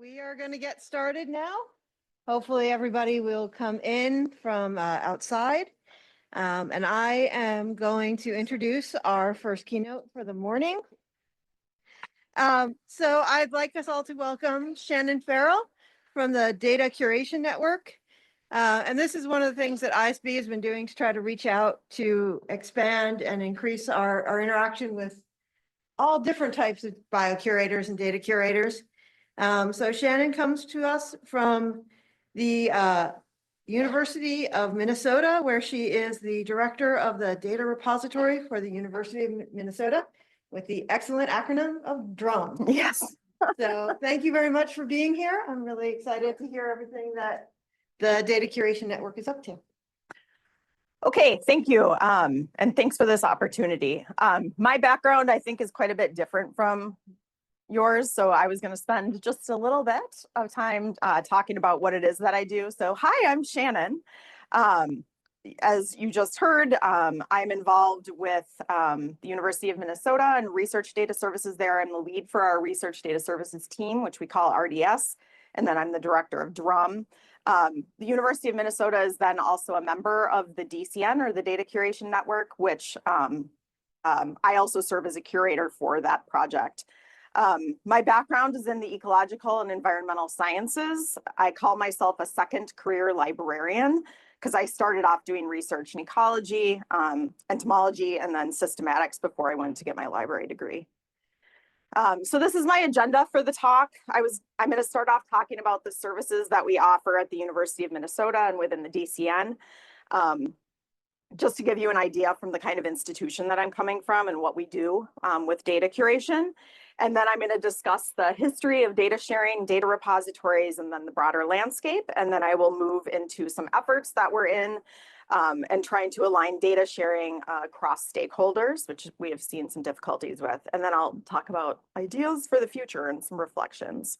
We are going to get started now. Hopefully everybody will come in from outside. And I am going to introduce our first keynote for the morning. So I'd like us all to welcome Shannon Farrell from the Data Curation Network. And this is one of the things that ISB has been doing to try to reach out to expand and increase our interaction with all different types of biocurators and data curators. So Shannon comes to us from the University of Minnesota, where she is the director of the data repository for the University of Minnesota with the excellent acronym of DRUM. Yes. So thank you very much for being here. I'm really excited to hear everything that the Data Curation Network is up to. Okay, thank you. And thanks for this opportunity. My background, I think, is quite a bit different from yours. So I was going to spend just a little bit of time talking about what it is that I do. So hi, I'm Shannon. As you just heard, I'm involved with the University of Minnesota and research data services there. I'm the lead for our research data services team, which we call RDS. And then I'm the director of DRUM. The University of Minnesota is then also a member of the DCN, or the Data Curation Network, which I also serve as a curator for that project. My background is in the ecological and environmental sciences. I call myself a second career librarian because I started off doing research in ecology, entomology, and then systematics before I went to get my library degree. So this is my agenda for the talk. I'm going to start off talking about the services that we offer at the University of Minnesota and within the DCN. Just to give you an idea from the kind of institution that I'm coming from and what we do with data curation. And then I'm going to discuss the history of data sharing, data repositories, and then the broader landscape. And then I will move into some efforts that we're in and trying to align data sharing across stakeholders, which we have seen some difficulties with. And then I'll talk about ideas for the future and some reflections.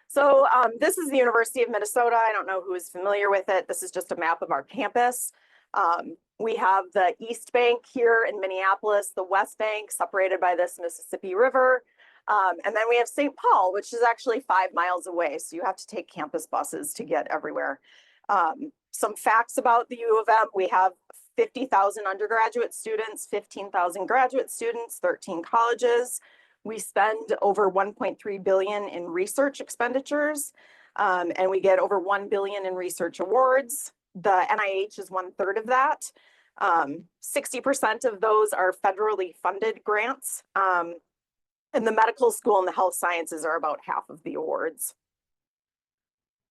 So this is the University of Minnesota. I don't know who is familiar with it. This is just a map of our campus. We have the East Bank here in Minneapolis, the West Bank separated by this Mississippi River. And then we have St. Paul, which is actually 5 miles away. So you have to take campus buses to get everywhere. Some facts about the U of M: we have 50,000 undergraduate students, 15,000 graduate students, 13 colleges. We spend over 1.3 billion in research expenditures, and we get over 1 billion in research awards. The NIH is 1/3 of that. 60% of those are federally funded grants. And the medical school and the health sciences are about half of the awards.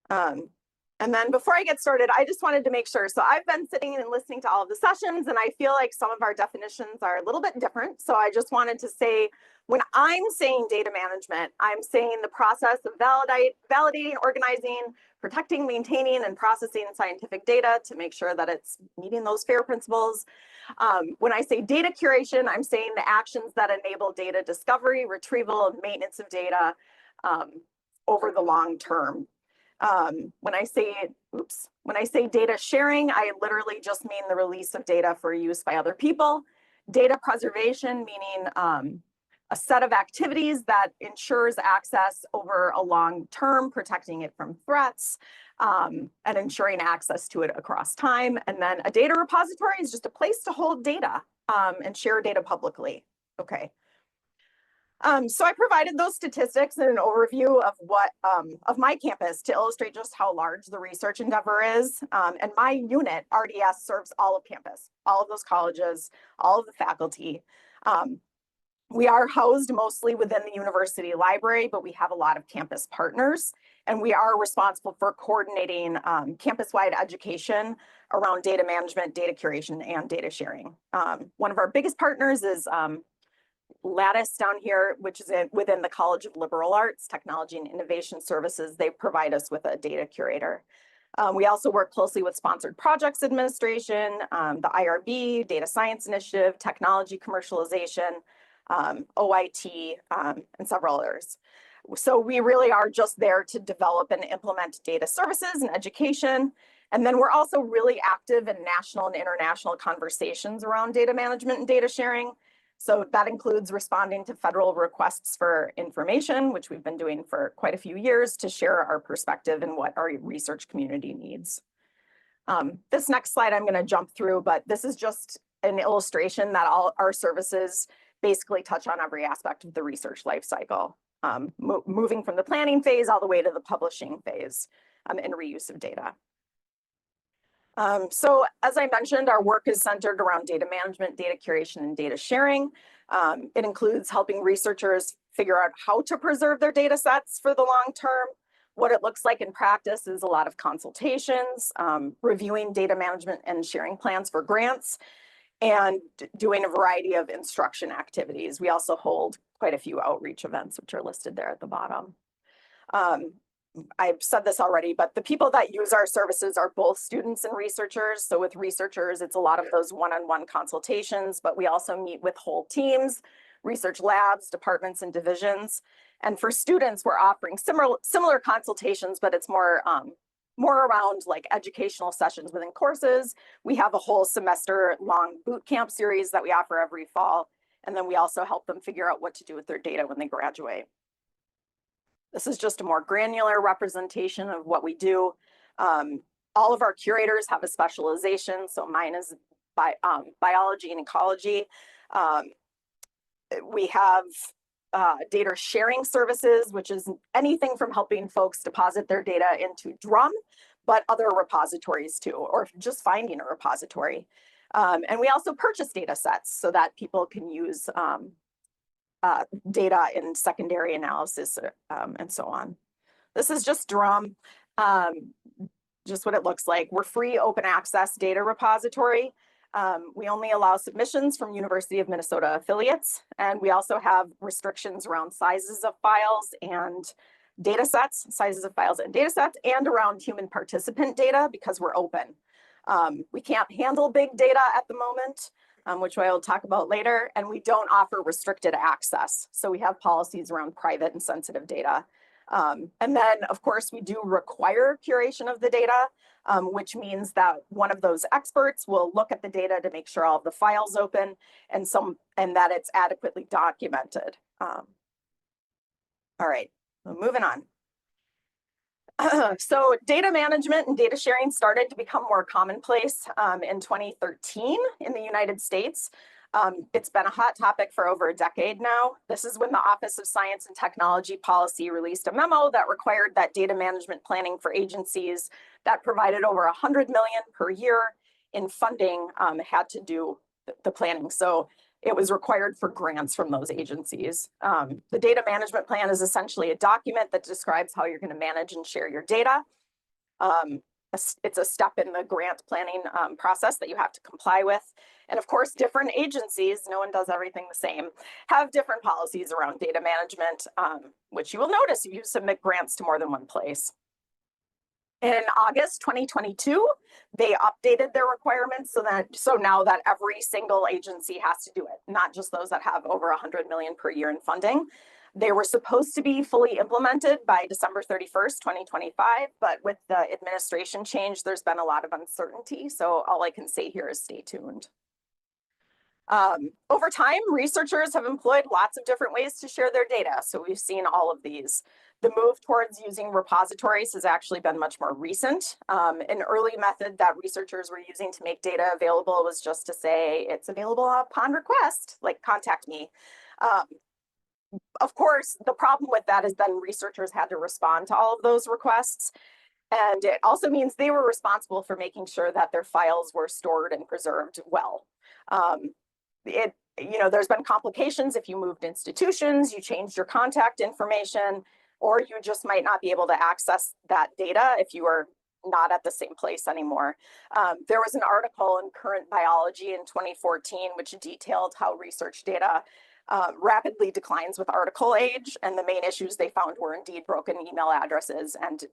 And then before I get started, I just wanted to make sure. So I've been sitting and listening to all of the sessions, and I feel like some of our definitions are a little bit different. So I just wanted to say, when I'm saying data management, I'm saying the process of validating, organizing, protecting, maintaining, and processing scientific data to make sure that it's meeting those FAIR principles. When I say data curation, I'm saying the actions that enable data discovery, retrieval, and maintenance of data over the long term. When I say data sharing, I literally just mean the release of data for use by other people. Data preservation, meaning a set of activities that ensures access over a long term, protecting it from threats, and ensuring access to it across time. And then a data repository is just a place to hold data and share data publicly. Okay. So I provided those statistics and an overview of what of my campus to illustrate just how large the research endeavor is. And my unit, RDS, serves all of campus, all of those colleges, all of the faculty. We are housed mostly within the university library, but we have a lot of campus partners, and we are responsible for coordinating campus-wide education around data management, data curation, and data sharing. One of our biggest partners is Lattice down here, which is within the College of Liberal Arts, Technology, and Innovation Services. They provide us with a data curator. We also work closely with Sponsored Projects Administration, the IRB, Data Science Initiative, Technology Commercialization, OIT, and several others. So we really are just there to develop and implement data services and education. And then we're also really active in national and international conversations around data management and data sharing. So that includes responding to federal requests for information, which we've been doing for quite a few years to share our perspective and what our research community needs. This next slide I'm going to jump through, but this is just an illustration that all our services basically touch on every aspect of the research life cycle, moving from the planning phase all the way to the publishing phase and reuse of data. So as I mentioned, our work is centered around data management, data curation, and data sharing. It includes helping researchers figure out how to preserve their data sets for the long term. What it looks like in practice is a lot of consultations, reviewing data management and sharing plans for grants, and doing a variety of instruction activities. We also hold quite a few outreach events, which are listed there at the bottom. I've said this already, but the people that use our services are both students and researchers. So with researchers, it's a lot of those one-on-one consultations, but we also meet with whole teams, research labs, departments, and divisions. And for students, we're offering similar consultations, but it's more around like educational sessions within courses. We have a whole semester-long boot camp series that we offer every fall. And then we also help them figure out what to do with their data when they graduate. This is just a more granular representation of what we do. All of our curators have a specialization. So mine is biology and ecology. We have data sharing services, which is anything from helping folks deposit their data into Drum, but other repositories too, or just finding a repository. And we also purchase data sets so that people can use data in secondary analysis and so on. This is just Drum, just what it looks like. We're free open access data repository. We only allow submissions from University of Minnesota affiliates, and we also have restrictions around sizes of files and data sets, sizes of files and data sets, and around human participant data because we're open. We can't handle big data at the moment, which I will talk about later, and we don't offer restricted access. So we have policies around private and sensitive data. And then, of course, we do require curation of the data, which means that one of those experts will look at the data to make sure all of the files open and that it's adequately documented. All right, moving on. So data management and data sharing started to become more commonplace in 2013 in the United States. It's been a hot topic for over a decade now. This is when the Office of Science and Technology Policy released a memo that required that data management planning for agencies that provided over $100 million per year in funding had to do the planning. So it was required for grants from those agencies. The data management plan is essentially a document that describes how you're going to manage and share your data. It's a step in the grant planning process that you have to comply with. And of course, different agencies, no one does everything the same, have different policies around data management, which you will notice if you submit grants to more than one place. In August 2022, they updated their requirements so now that every single agency has to do it, not just those that have over 100 million per year in funding. They were supposed to be fully implemented by December 31st, 2025, but with the administration change, there's been a lot of uncertainty. So all I can say here is stay tuned. Over time, researchers have employed lots of different ways to share their data. So we've seen all of these. The move towards using repositories has actually been much more recent. An early method that researchers were using to make data available was just to say it's available upon request, like contact me. Of course, the problem with that is then researchers had to respond to all of those requests. And it also means they were responsible for making sure that their files were stored and preserved well. There's been complications if you moved institutions, you changed your contact information, or you just might not be able to access that data if you are not at the same place anymore. There was an article in Current Biology in 2014, which detailed how research data rapidly declines with article age, and the main issues they found were indeed broken email addresses and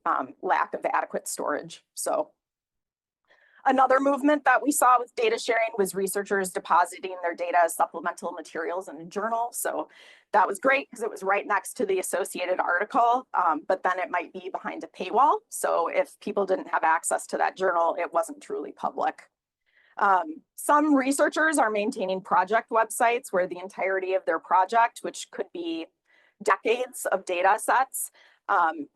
lack of adequate storage. So another movement that we saw with data sharing was researchers depositing their data as supplemental materials in a journal. So that was great because it was right next to the associated article, but then it might be behind a paywall. So if people didn't have access to that journal, it wasn't truly public. Some researchers are maintaining project websites where the entirety of their project, which could be decades of data sets,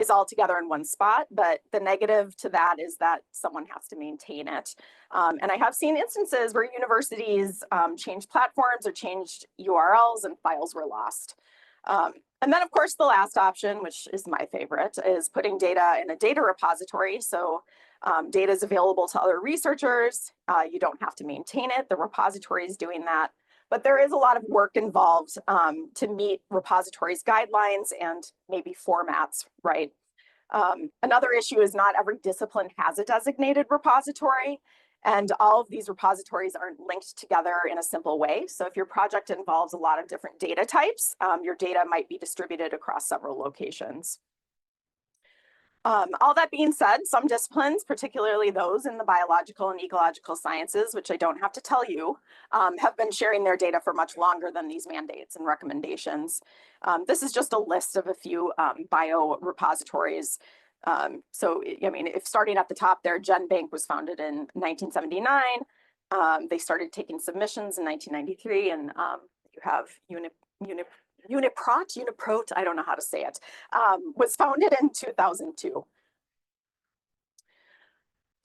is all together in one spot. But the negative to that is that someone has to maintain it. And I have seen instances where universities changed platforms or changed URLs and files were lost. And then, of course, the last option, which is my favorite, is putting data in a data repository. So data is available to other researchers. You don't have to maintain it. The repository is doing that. But there is a lot of work involved to meet repositories guidelines and maybe formats, right? Another issue is not every discipline has a designated repository, and all of these repositories aren't linked together in a simple way. So if your project involves a lot of different data types, your data might be distributed across several locations. All that being said, some disciplines, particularly those in the biological and ecological sciences, which I don't have to tell you, have been sharing their data for much longer than these mandates and recommendations. This is just a list of a few bio repositories. So, I mean, if starting at the top there, GenBank was founded in 1979. They started taking submissions in 1993, and you have Uniprot, I don't know how to say it, was founded in 2002.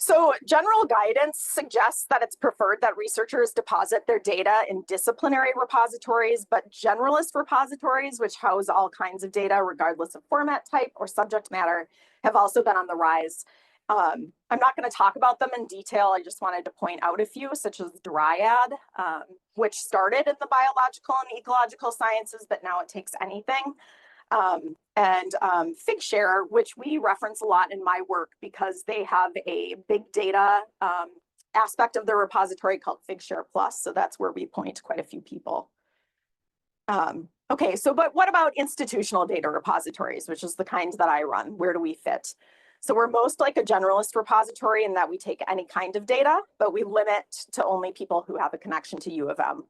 So general guidance suggests that it's preferred that researchers deposit their data in disciplinary repositories, but generalist repositories, which house all kinds of data regardless of format type or subject matter, have also been on the rise. I'm not going to talk about them in detail. I just wanted to point out a few, such as Dryad, which started in the biological and ecological sciences, but now it takes anything. And Figshare, which we reference a lot in my work because they have a big data aspect of their repository called Figshare Plus. So that's where we point quite a few people. Okay, so but what about institutional data repositories, which is the kind that I run? Where do we fit? So we're most like a generalist repository in that we take any kind of data, but we limit to only people who have a connection to U of M.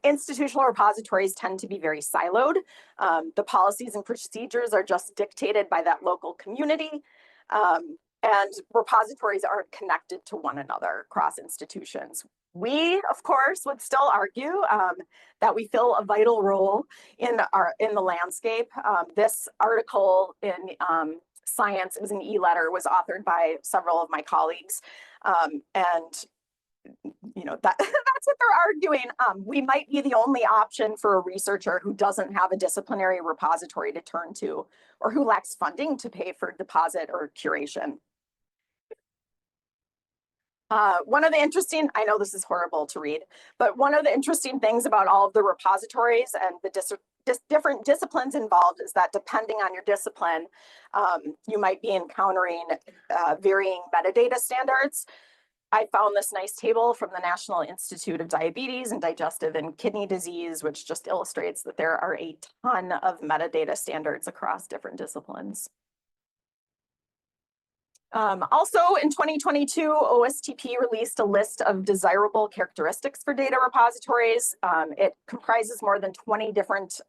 Institutional repositories tend to be very siloed. The policies and procedures are just dictated by that local community. And repositories aren't connected to one another across institutions. We, of course, would still argue that we fill a vital role in the landscape. This article in Science, it was an e-letter, was authored by several of my colleagues, and you know that's what they're arguing. We might be the only option for a researcher who doesn't have a disciplinary repository to turn to, or who lacks funding to pay for deposit or curation. One of the interesting, I know this is horrible to read, but one of the interesting things about all of the repositories and the different disciplines involved is that depending on your discipline, you might be encountering varying metadata standards. I found this nice table from the National Institute of Diabetes and Digestive and Kidney Disease, which just illustrates that there are a ton of metadata standards across different disciplines. Also in 2022, OSTP released a list of desirable characteristics for data repositories. It comprises more than 20 different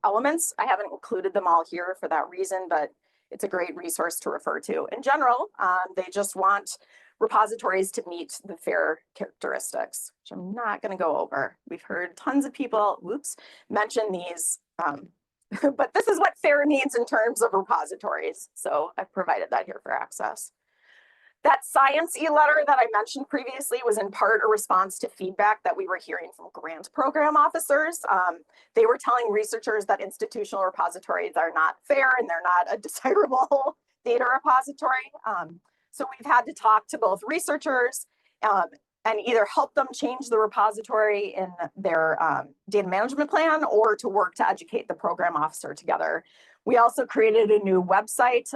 elements. I haven't included them all here for that reason, but it's a great resource to refer to. In general, they just want repositories to meet the FAIR characteristics, which I'm not going to go over. We've heard tons of people, mention these. But this is what FAIR means in terms of repositories. So I've provided that here for access. That science e-letter that I mentioned previously was in part a response to feedback that we were hearing from grant program officers. They were telling researchers that institutional repositories are not fair and they're not a desirable data repository. So we've had to talk to both researchers and either help them change the repository in their data management plan or to work to educate the program officer together. We also created a new website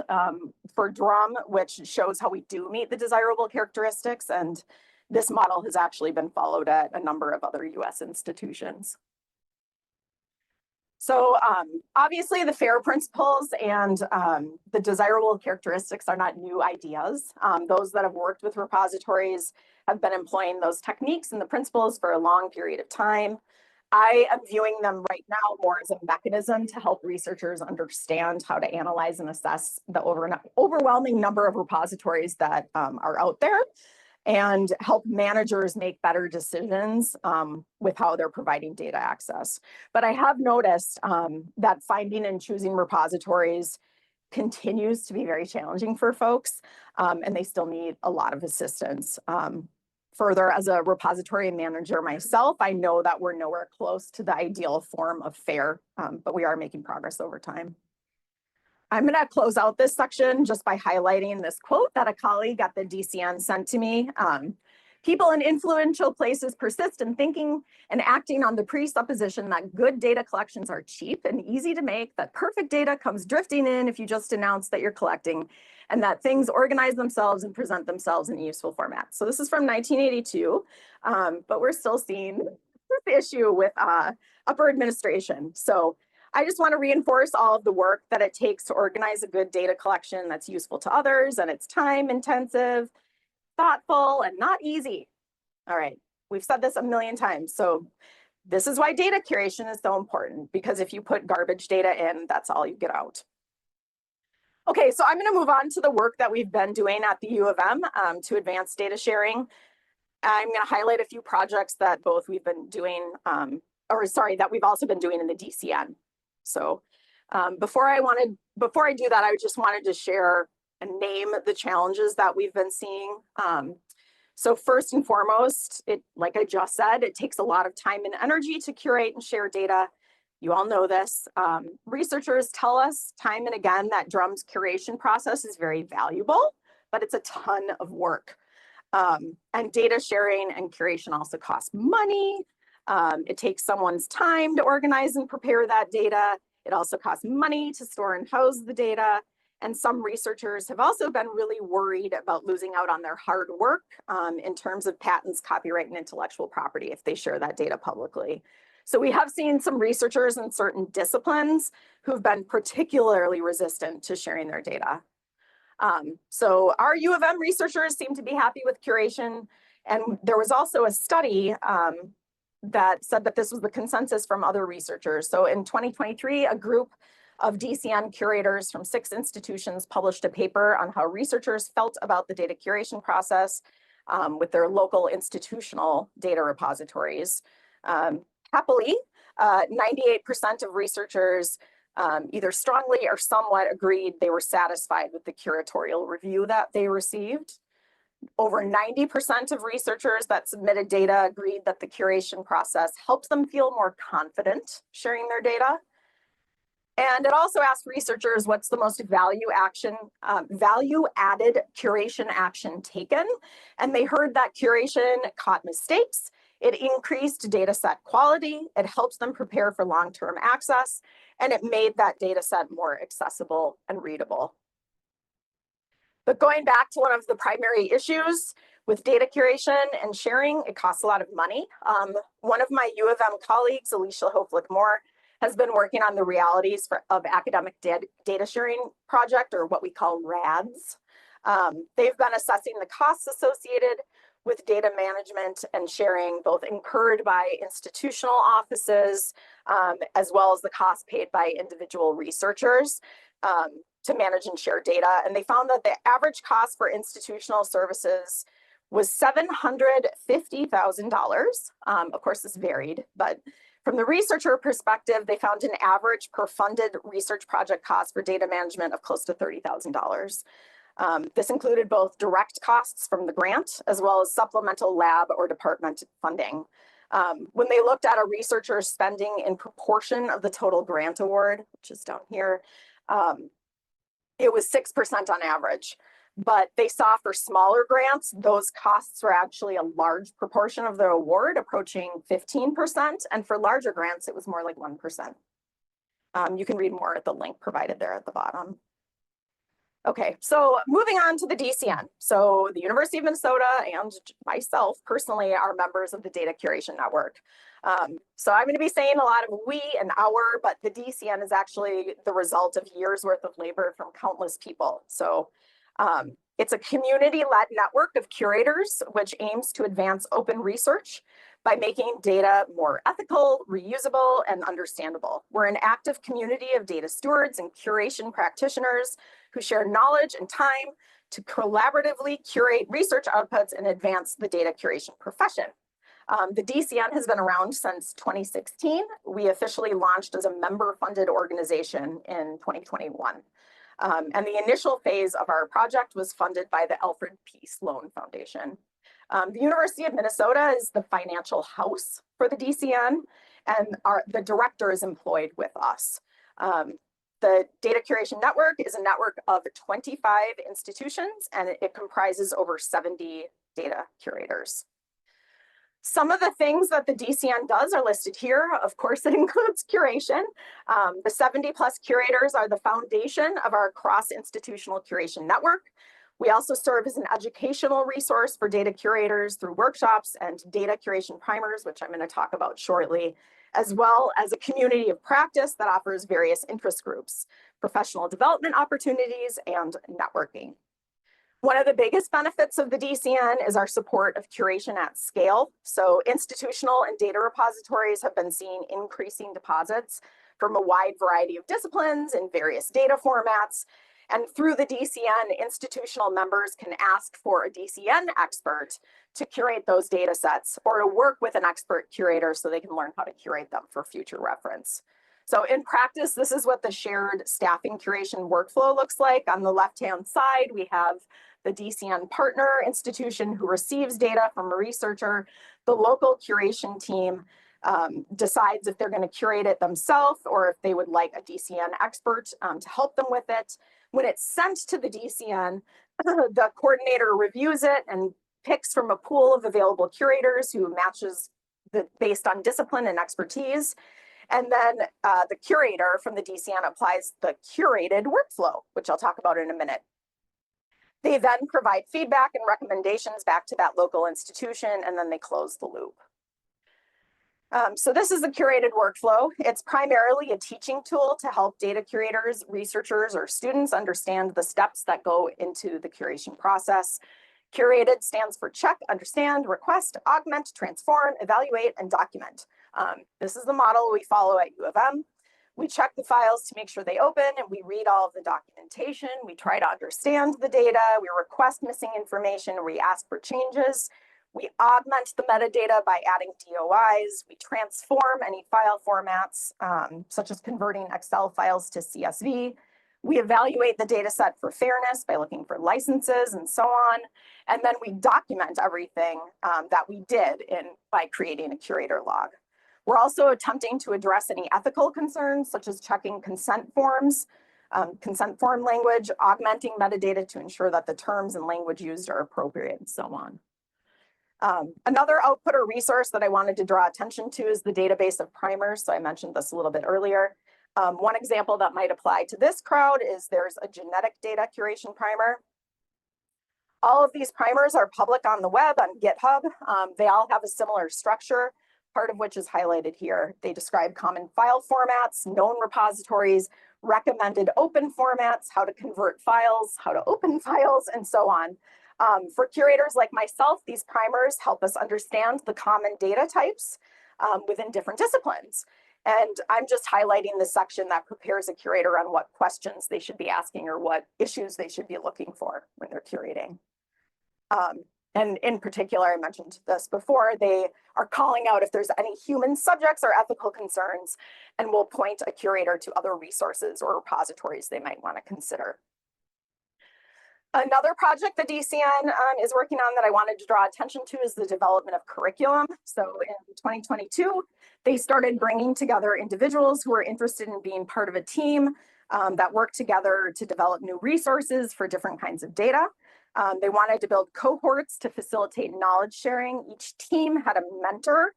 for DRUM, which shows how we do meet the desirable characteristics. And this model has actually been followed at a number of other US institutions. So obviously the FAIR principles and the desirable characteristics are not new ideas. Those that have worked with repositories have been employing those techniques and the principles for a long period of time. I am viewing them right now more as a mechanism to help researchers understand how to analyze and assess the overwhelming number of repositories that are out there. and help managers make better decisions with how they're providing data access. But I have noticed that finding and choosing repositories continues to be very challenging for folks, and they still need a lot of assistance. Further, as a repository manager myself, I know that we're nowhere close to the ideal form of FAIR, but we are making progress over time. I'm going to close out this section just by highlighting this quote that a colleague at the DCN sent to me. People in influential places persist in thinking and acting on the presupposition that good data collections are cheap and easy to make, that perfect data comes drifting in if you just announce that you're collecting, and that things organize themselves and present themselves in a useful format. So this is from 1982, but we're still seeing this issue with upper administration. So I just want to reinforce all of the work that it takes to organize a good data collection that's useful to others, and it's time intensive, thoughtful, and not easy. All right, we've said this a million times. So this is why data curation is so important, because if you put garbage data in, that's all you get out. Okay, so I'm going to move on to the work that we've been doing at the U of M to advance data sharing. I'm going to highlight a few projects that both we've been doing, that we've also been doing in the DCN. So before I do that, I just wanted to share and name the challenges that we've been seeing. So first and foremost, like I just said, it takes a lot of time and energy to curate and share data. You all know this. Researchers tell us time and again that Drum's curation process is very valuable, but it's a ton of work. And data sharing and curation also costs money. It takes someone's time to organize and prepare that data. It also costs money to store and house the data. And some researchers have also been really worried about losing out on their hard work in terms of patents, copyright, and intellectual property if they share that data publicly. So we have seen some researchers in certain disciplines who've been particularly resistant to sharing their data. So our U of M researchers seem to be happy with curation. And there was also a study that said that this was the consensus from other researchers. So in 2023, a group of DCN curators from 6 institutions published a paper on how researchers felt about the data curation process with their local institutional data repositories. Happily, 98% of researchers either strongly or somewhat agreed they were satisfied with the curatorial review that they received. Over 90% of researchers that submitted data agreed that the curation process helped them feel more confident sharing their data. And it also asked researchers what's the most value-added curation action taken. And they heard that curation caught mistakes, it increased data set quality, it helps them prepare for long-term access, and it made that data set more accessible and readable. But going back to one of the primary issues with data curation and sharing, it costs a lot of money. One of my U of M colleagues, Alicia Hoflick-Moore, has been working on the realities of academic data sharing project, or what we call RADs. They've been assessing the costs associated with data management and sharing, both incurred by institutional offices, as well as the cost paid by individual researchers to manage and share data. And they found that the average cost for institutional services was $750,000. Of course, this varied, but from the researcher perspective, they found an average per funded research project cost for data management of close to $30,000. This included both direct costs from the grant as well as supplemental lab or department funding. When they looked at a researcher's spending in proportion of the total grant award, which is down here, it was 6% on average. But they saw for smaller grants, those costs were actually a large proportion of the award, approaching 15%. And for larger grants, it was more like 1%. You can read more at the link provided there at the bottom. Okay, so moving on to the DCN. So the University of Minnesota and myself personally are members of the Data Curation Network. So I'm going to be saying a lot of we and our, but the DCN is actually the result of years worth of labor from countless people. So it's a community-led network of curators, which aims to advance open research by making data more ethical, reusable, and understandable. We're an active community of data stewards and curation practitioners who share knowledge and time to collaboratively curate research outputs and advance the data curation profession. The DCN has been around since 2016. We officially launched as a member-funded organization in 2021. And the initial phase of our project was funded by the Alfred P. Sloan Foundation. The University of Minnesota is the financial house for the DCN, and the director is employed with us. The Data Curation Network is a network of 25 institutions, and it comprises over 70 data curators. Some of the things that the DCN does are listed here. Of course, it includes curation. The 70+ curators are the foundation of our cross-institutional curation network. We also serve as an educational resource for data curators through workshops and data curation primers, which I'm going to talk about shortly, as well as a community of practice that offers various interest groups, professional development opportunities, and networking. One of the biggest benefits of the DCN is our support of curation at scale. So institutional and data repositories have been seeing increasing deposits from a wide variety of disciplines in various data formats. And through the DCN, institutional members can ask for a DCN expert to curate those data sets or to work with an expert curator so they can learn how to curate them for future reference. So in practice, this is what the shared staffing curation workflow looks like. On the left-hand side, we have the DCN partner institution who receives data from a researcher. The local curation team decides if they're going to curate it themselves or if they would like a DCN expert to help them with it. When it's sent to the DCN, the coordinator reviews it and picks from a pool of available curators who matches based on discipline and expertise. And then the curator from the DCN applies the curated workflow, which I'll talk about in a minute. They then provide feedback and recommendations back to that local institution, and then they close the loop. So this is the curated workflow. It's primarily a teaching tool to help data curators, researchers, or students understand the steps that go into the curation process. Curated stands for check, understand, request, augment, transform, evaluate, and document. This is the model we follow at U of M. We check the files to make sure they open, and we read all of the documentation. We try to understand the data. We request missing information. We ask for changes. We augment the metadata by adding DOIs. We transform any file formats, such as converting Excel files to CSV. We evaluate the data set for fairness by looking for licenses and so on. And then we document everything that we did by creating a curator log. We're also attempting to address any ethical concerns, such as checking consent forms, consent form language, augmenting metadata to ensure that the terms and language used are appropriate, and so on. Another output or resource that I wanted to draw attention to is the database of primers. So I mentioned this a little bit earlier. One example that might apply to this crowd is there's a genetic data curation primer. All of these primers are public on the web on GitHub. They all have a similar structure, part of which is highlighted here. They describe common file formats, known repositories, recommended open formats, how to convert files, how to open files, and so on. For curators like myself, these primers help us understand the common data types within different disciplines. And I'm just highlighting the section that prepares a curator on what questions they should be asking or what issues they should be looking for when they're curating. And in particular, I mentioned this before, they are calling out if there's any human subjects or ethical concerns, and will point a curator to other resources or repositories they might want to consider. Another project the DCN is working on that I wanted to draw attention to is the development of curriculum. So in 2022, they started bringing together individuals who are interested in being part of a team that work together to develop new resources for different kinds of data. They wanted to build cohorts to facilitate knowledge sharing. Each team had a mentor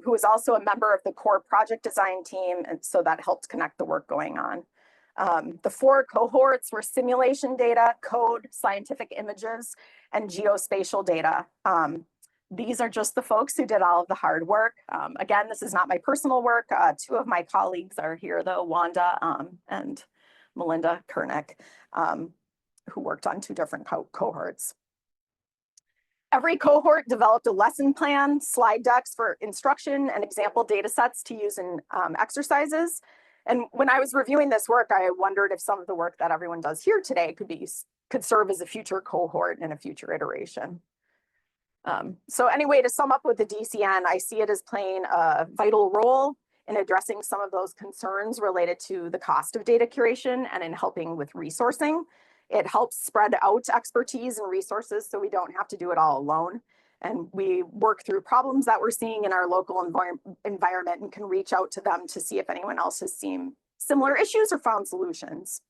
who was also a member of the core project design team, and so that helped connect the work going on. The 4 cohorts were simulation data, code, scientific images, and geospatial data. These are just the folks who did all of the hard work. Again, this is not my personal work. 2 of my colleagues are here though, Wanda and Melinda Kernick, who worked on 2 different cohorts. Every cohort developed a lesson plan, slide decks for instruction, and example data sets to use in exercises. And when I was reviewing this work, I wondered if some of the work that everyone does here today could be could serve as a future cohort in a future iteration. So anyway, to sum up with the DCN, I see it as playing a vital role in addressing some of those concerns related to the cost of data curation and in helping with resourcing. It helps spread out expertise and resources so we don't have to do it all alone. And we work through problems that we're seeing in our local environment and can reach out to them to see if anyone else has seen similar issues or found solutions.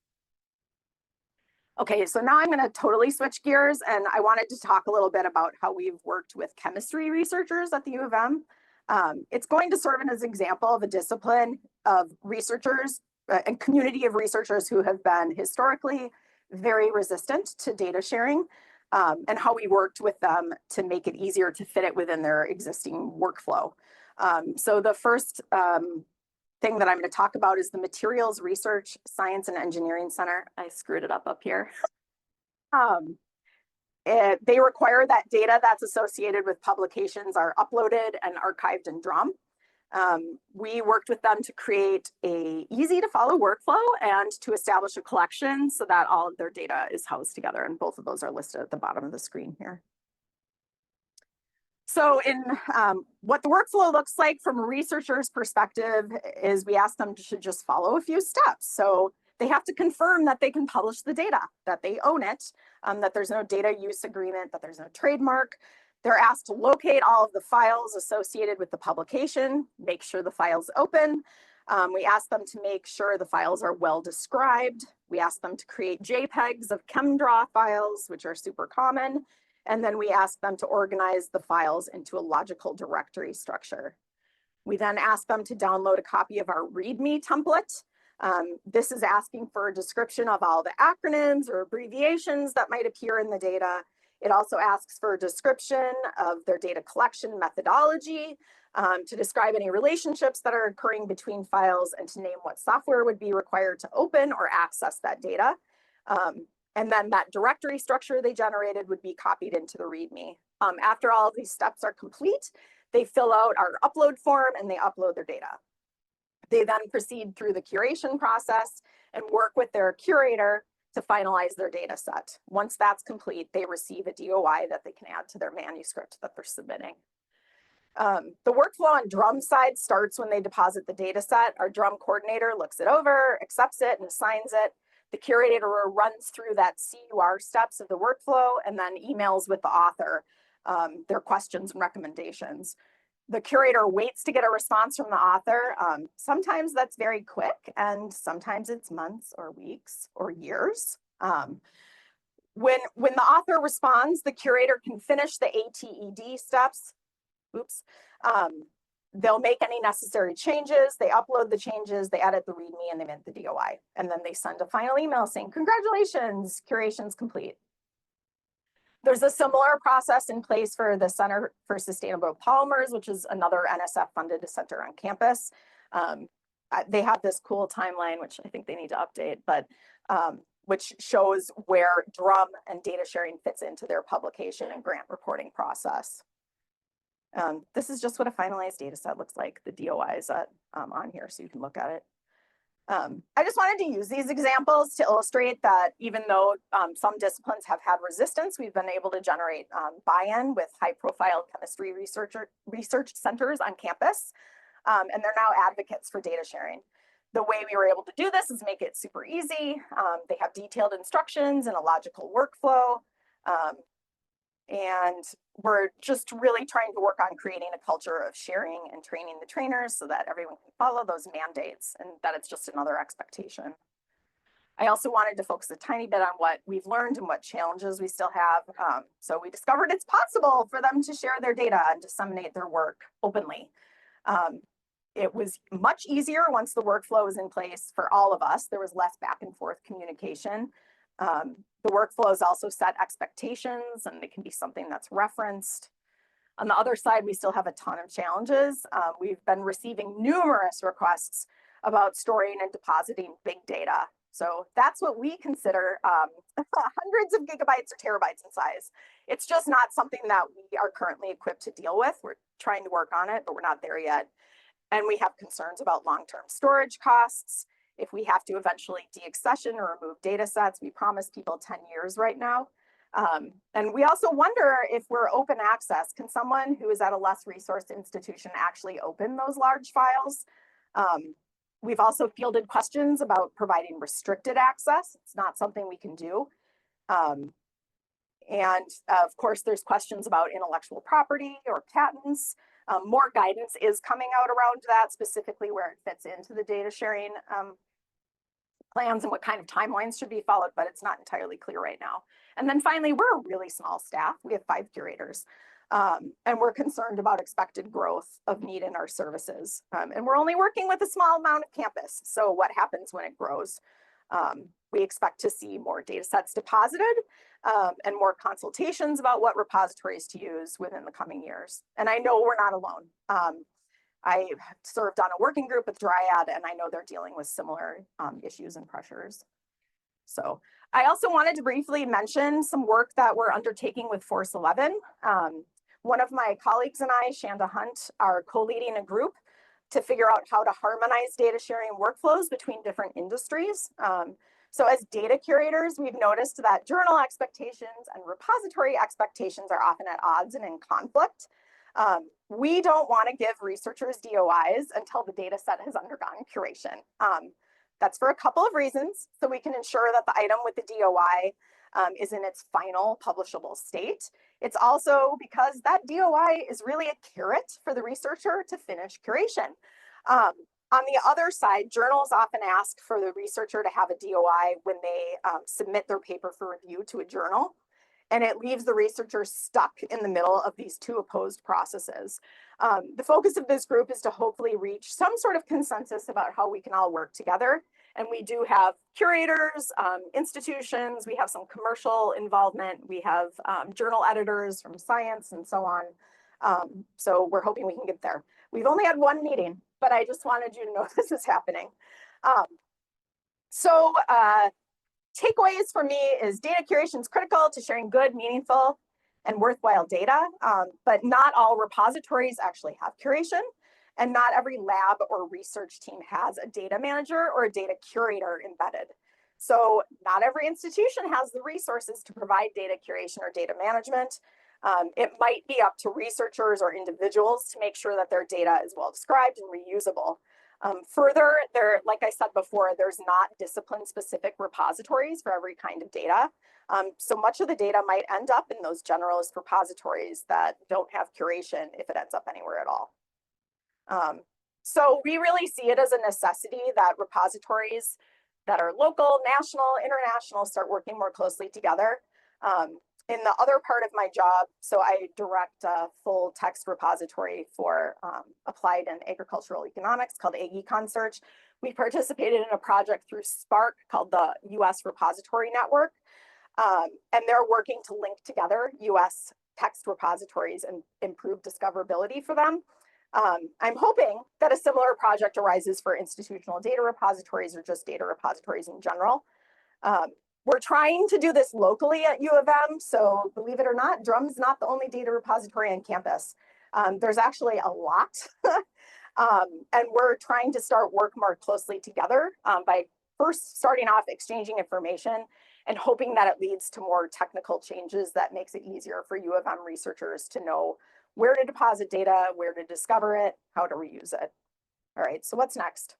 Okay, so now I'm going to totally switch gears, and I wanted to talk a little bit about how we've worked with chemistry researchers at the U of M. It's going to serve as an example of a discipline of researchers and community of researchers who have been historically very resistant to data sharing, and how we worked with them to make it easier to fit it within their existing workflow. So the first thing that I'm going to talk about is the Materials Research Science and Engineering Center. I screwed it up here. They require that data that's associated with publications are uploaded and archived in Drum. We worked with them to create a easy to follow workflow and to establish a collection so that all of their data is housed together, and both of those are listed at the bottom of the screen here. So in what the workflow looks like from a researcher's perspective is we ask them to just follow a few steps. So they have to confirm that they can publish the data, that they own it, that there's no data use agreement, that there's no trademark. They're asked to locate all of the files associated with the publication, make sure the file's open. We ask them to make sure the files are well described. We ask them to create JPEGs of ChemDraw files, which are super common. And then we ask them to organize the files into a logical directory structure. We then ask them to download a copy of our README template. This is asking for a description of all the acronyms or abbreviations that might appear in the data. It also asks for a description of their data collection methodology, to describe any relationships that are occurring between files, and to name what software would be required to open or access that data. And then that directory structure they generated would be copied into the README. After all of these steps are complete, they fill out our upload form and they upload their data. They then proceed through the curation process and work with their curator to finalize their data set. Once that's complete, they receive a DOI that they can add to their manuscript that they're submitting. The workflow on Drum side starts when they deposit the data set. Our Drum coordinator looks it over, accepts it, and assigns it. The curator runs through that CUR steps of the workflow and then emails with the author their questions and recommendations. The curator waits to get a response from the author. Sometimes that's very quick, and sometimes it's months or weeks or years. When the author responds, the curator can finish the ATED steps. Oops. They'll make any necessary changes, they upload the changes, they edit the README, and they mint the DOI. And then they send a final email saying, congratulations, curation's complete. There's a similar process in place for the Center for Sustainable Polymers, which is another NSF-funded center on campus. They have this cool timeline, which I think they need to update, but which shows where Drum and data sharing fits into their publication and grant reporting process. This is just what a finalized data set looks like. The DOI is on here so you can look at it. I just wanted to use these examples to illustrate that even though some disciplines have had resistance, we've been able to generate buy-in with high-profile chemistry research centers on campus, and they're now advocates for data sharing. The way we were able to do this is make it super easy. They have detailed instructions and a logical workflow. And we're just really trying to work on creating a culture of sharing and training the trainers so that everyone can follow those mandates and that it's just another expectation. I also wanted to focus a tiny bit on what we've learned and what challenges we still have. So we discovered it's possible for them to share their data and disseminate their work openly. It was much easier once the workflow was in place for all of us. There was less back and forth communication. The workflows also set expectations, and it can be something that's referenced. On the other side, we still have a ton of challenges. We've been receiving numerous requests about storing and depositing big data. So that's what we consider hundreds of gigabytes or terabytes in size. It's just not something that we are currently equipped to deal with. We're trying to work on it, but we're not there yet. And we have concerns about long-term storage costs If we have to eventually deaccession or remove data sets, we promise people 10 years right now. And we also wonder if we're open access, can someone who is at a less resourced institution actually open those large files? We've also fielded questions about providing restricted access. It's not something we can do. And of course, there's questions about intellectual property or patents. More guidance is coming out around that, specifically where it fits into the data sharing plans and what kind of timelines should be followed, but it's not entirely clear right now. And then finally, we're a really small staff. We have 5 curators. And we're concerned about expected growth of need in our services. And we're only working with a small amount of campus. So what happens when it grows? We expect to see more data sets deposited and more consultations about what repositories to use within the coming years. And I know we're not alone. I served on a working group with Dryad, and I know they're dealing with similar issues and pressures. So I also wanted to briefly mention some work that we're undertaking with Force 11. One of my colleagues and I, Shanda Hunt, are co-leading a group to figure out how to harmonize data sharing workflows between different industries. So as data curators, we've noticed that journal expectations and repository expectations are often at odds and in conflict. We don't want to give researchers DOIs until the data set has undergone curation. That's for a couple of reasons. So we can ensure that the item with the DOI is in its final publishable state. It's also because that DOI is really a carrot for the researcher to finish curation. On the other side, journals often ask for the researcher to have a DOI when they submit their paper for review to a journal. And it leaves the researcher stuck in the middle of these two opposed processes. The focus of this group is to hopefully reach some sort of consensus about how we can all work together. And we do have curators, institutions, we have some commercial involvement, we have journal editors from science and so on. So we're hoping we can get there. We've only had one meeting, but I just wanted you to know this is happening. Takeaways for me is data curation is critical to sharing good, meaningful, and worthwhile data, but not all repositories actually have curation, and not every lab or research team has a data manager or a data curator embedded. So not every institution has the resources to provide data curation or data management. It might be up to researchers or individuals to make sure that their data is well described and reusable. Further, like I said before, there's not discipline-specific repositories for every kind of data. So much of the data might end up in those generalist repositories that don't have curation if it ends up anywhere at all. So we really see it as a necessity that repositories that are local, national, international start working more closely together. In the other part of my job, so I direct a full text repository for applied and agricultural economics called AgEconSearch. We participated in a project through Spark called the US Repository Network. And they're working to link together US text repositories and improve discoverability for them. I'm hoping that a similar project arises for institutional data repositories or just data repositories in general. We're trying to do this locally at U of M, so believe it or not, Drum's not the only data repository on campus. There's actually a lot, and we're trying to start work more closely together by first starting off exchanging information and hoping that it leads to more technical changes that makes it easier for U of M researchers to know where to deposit data, where to discover it, how to reuse it. All right, so what's next?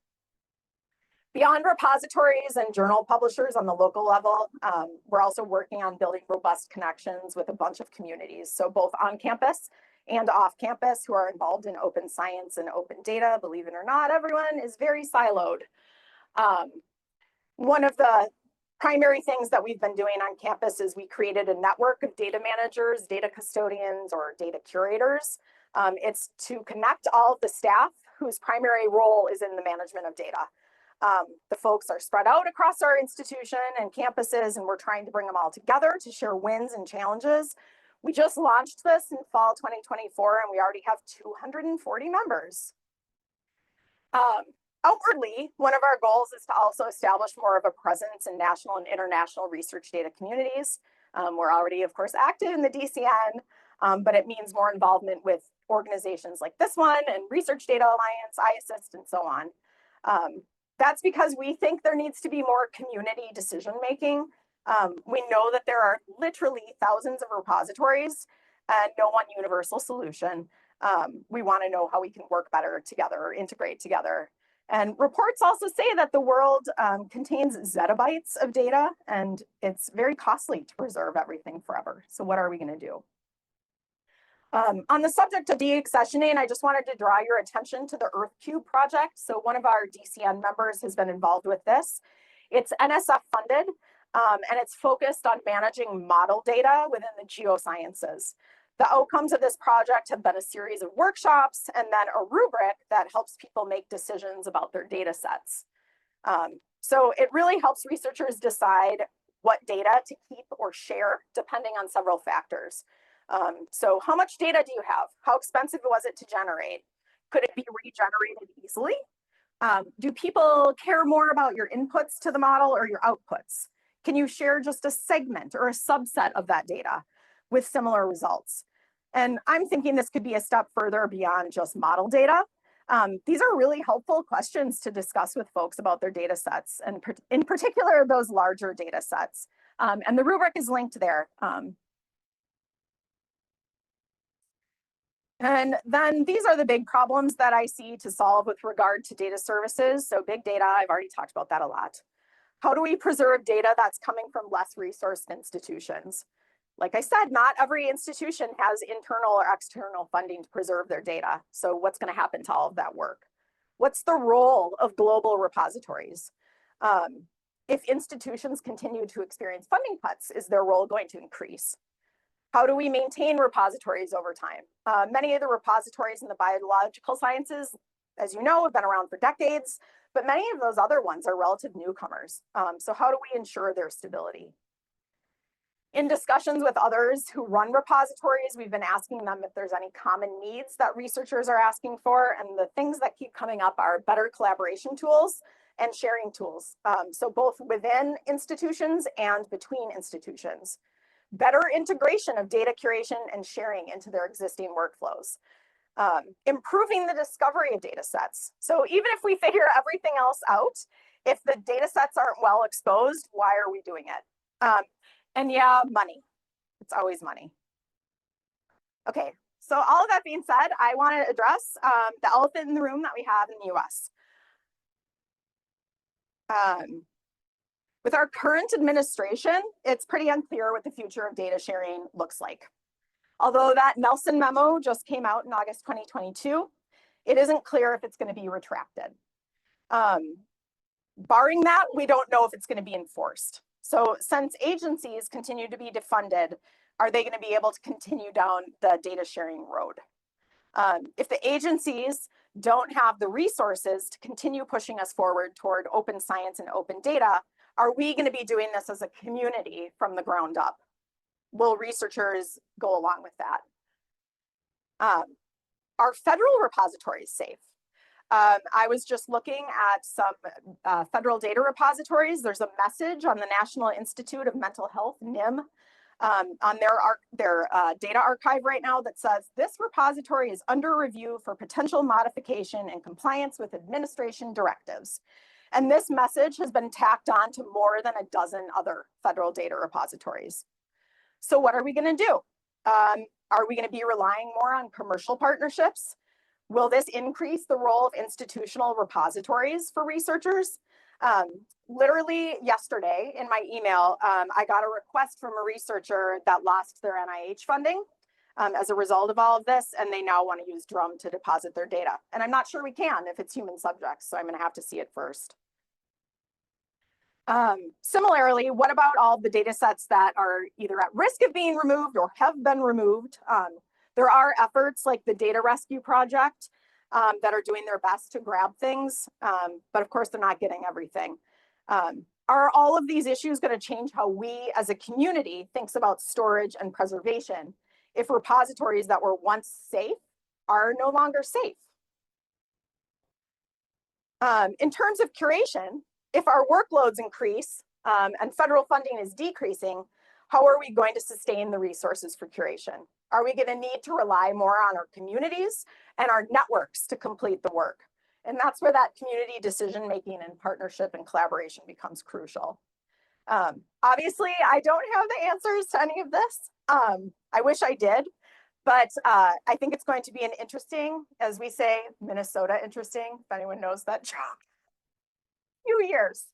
Beyond repositories and journal publishers on the local level, we're also working on building robust connections with a bunch of communities. So both on campus and off campus who are involved in open science and open data. Believe it or not, everyone is very siloed. One of the primary things that we've been doing on campus is we created a network of data managers, data custodians, or data curators. It's to connect all of the staff whose primary role is in the management of data. The folks are spread out across our institution and campuses, and we're trying to bring them all together to share wins and challenges. We just launched this in fall 2024, and we already have 240 members. Outwardly, one of our goals is to also establish more of a presence in national and international research data communities. We're already, of course, active in the DCN, but it means more involvement with organizations like this one and Research Data Alliance, iAssist, and so on. That's because we think there needs to be more community decision-making. We know that there are literally thousands of repositories and no one universal solution. We want to know how we can work better together or integrate together. And reports also say that the world contains zettabytes of data, and it's very costly to preserve everything forever. So what are we going to do? On the subject of deaccessioning, I just wanted to draw your attention to the EarthCube project. So one of our DCN members has been involved with this. It's NSF funded, and it's focused on managing model data within the geosciences. The outcomes of this project have been a series of workshops and then a rubric that helps people make decisions about their data sets. So it really helps researchers decide what data to keep or share depending on several factors. So how much data do you have? How expensive was it to generate? Could it be regenerated easily? Do people care more about your inputs to the model or your outputs? Can you share just a segment or a subset of that data with similar results? And I'm thinking this could be a step further beyond just model data. These are really helpful questions to discuss with folks about their data sets, and in particular, those larger data sets. And the rubric is linked there. And then these are the big problems that I see to solve with regard to data services. So big data, I've already talked about that a lot. How do we preserve data that's coming from less resourced institutions? Like I said, not every institution has internal or external funding to preserve their data. So what's going to happen to all of that work? What's the role of global repositories? If institutions continue to experience funding cuts, is their role going to increase? How do we maintain repositories over time? Many of the repositories in the biological sciences, as you know, have been around for decades, but many of those other ones are relative newcomers. So how do we ensure their stability? In discussions with others who run repositories, we've been asking them if there's any common needs that researchers are asking for, and the things that keep coming up are better collaboration tools and sharing tools. So both within institutions and between institutions. Better integration of data curation and sharing into their existing workflows. Improving the discovery of data sets. So even if we figure everything else out, if the data sets aren't well exposed, why are we doing it? And yeah, money. It's always money. Okay, so all of that being said, I want to address the elephant in the room that we have in the US. With our current administration, it's pretty unclear what the future of data sharing looks like. Although that Nelson memo just came out in August 2022, it isn't clear if it's going to be retracted. Barring that, we don't know if it's going to be enforced. So since agencies continue to be defunded, are they going to be able to continue down the data sharing road? If the agencies don't have the resources to continue pushing us forward toward open science and open data, are we going to be doing this as a community from the ground up? Will researchers go along with that? Are federal repositories safe? I was just looking at some federal data repositories. There's a message on the National Institute of Mental Health, NIM, on their data archive right now that says this repository is under review for potential modification and compliance with administration directives. And this message has been tacked on to more than a dozen other federal data repositories. So what are we going to do? Are we going to be relying more on commercial partnerships? Will this increase the role of institutional repositories for researchers? Literally yesterday in my email, I got a request from a researcher that lost their NIH funding as a result of all of this, and they now want to use Drum to deposit their data. And I'm not sure we can if it's human subjects, so I'm going to have to see it first. Similarly, what about all the data sets that are either at risk of being removed or have been removed? There are efforts like the Data Rescue Project that are doing their best to grab things, but of course they're not getting everything. Are all of these issues going to change how we as a community thinks about storage and preservation if repositories that were once safe are no longer safe? In terms of curation, if our workloads increase and federal funding is decreasing, how are we going to sustain the resources for curation? Are we going to need to rely more on our communities and our networks to complete the work? And that's where that community decision-making and partnership and collaboration becomes crucial. Obviously, I don't have the answers to any of this. I wish I did, but I think it's going to be an interesting, as we say, Minnesota interesting, if anyone knows that joke, few years.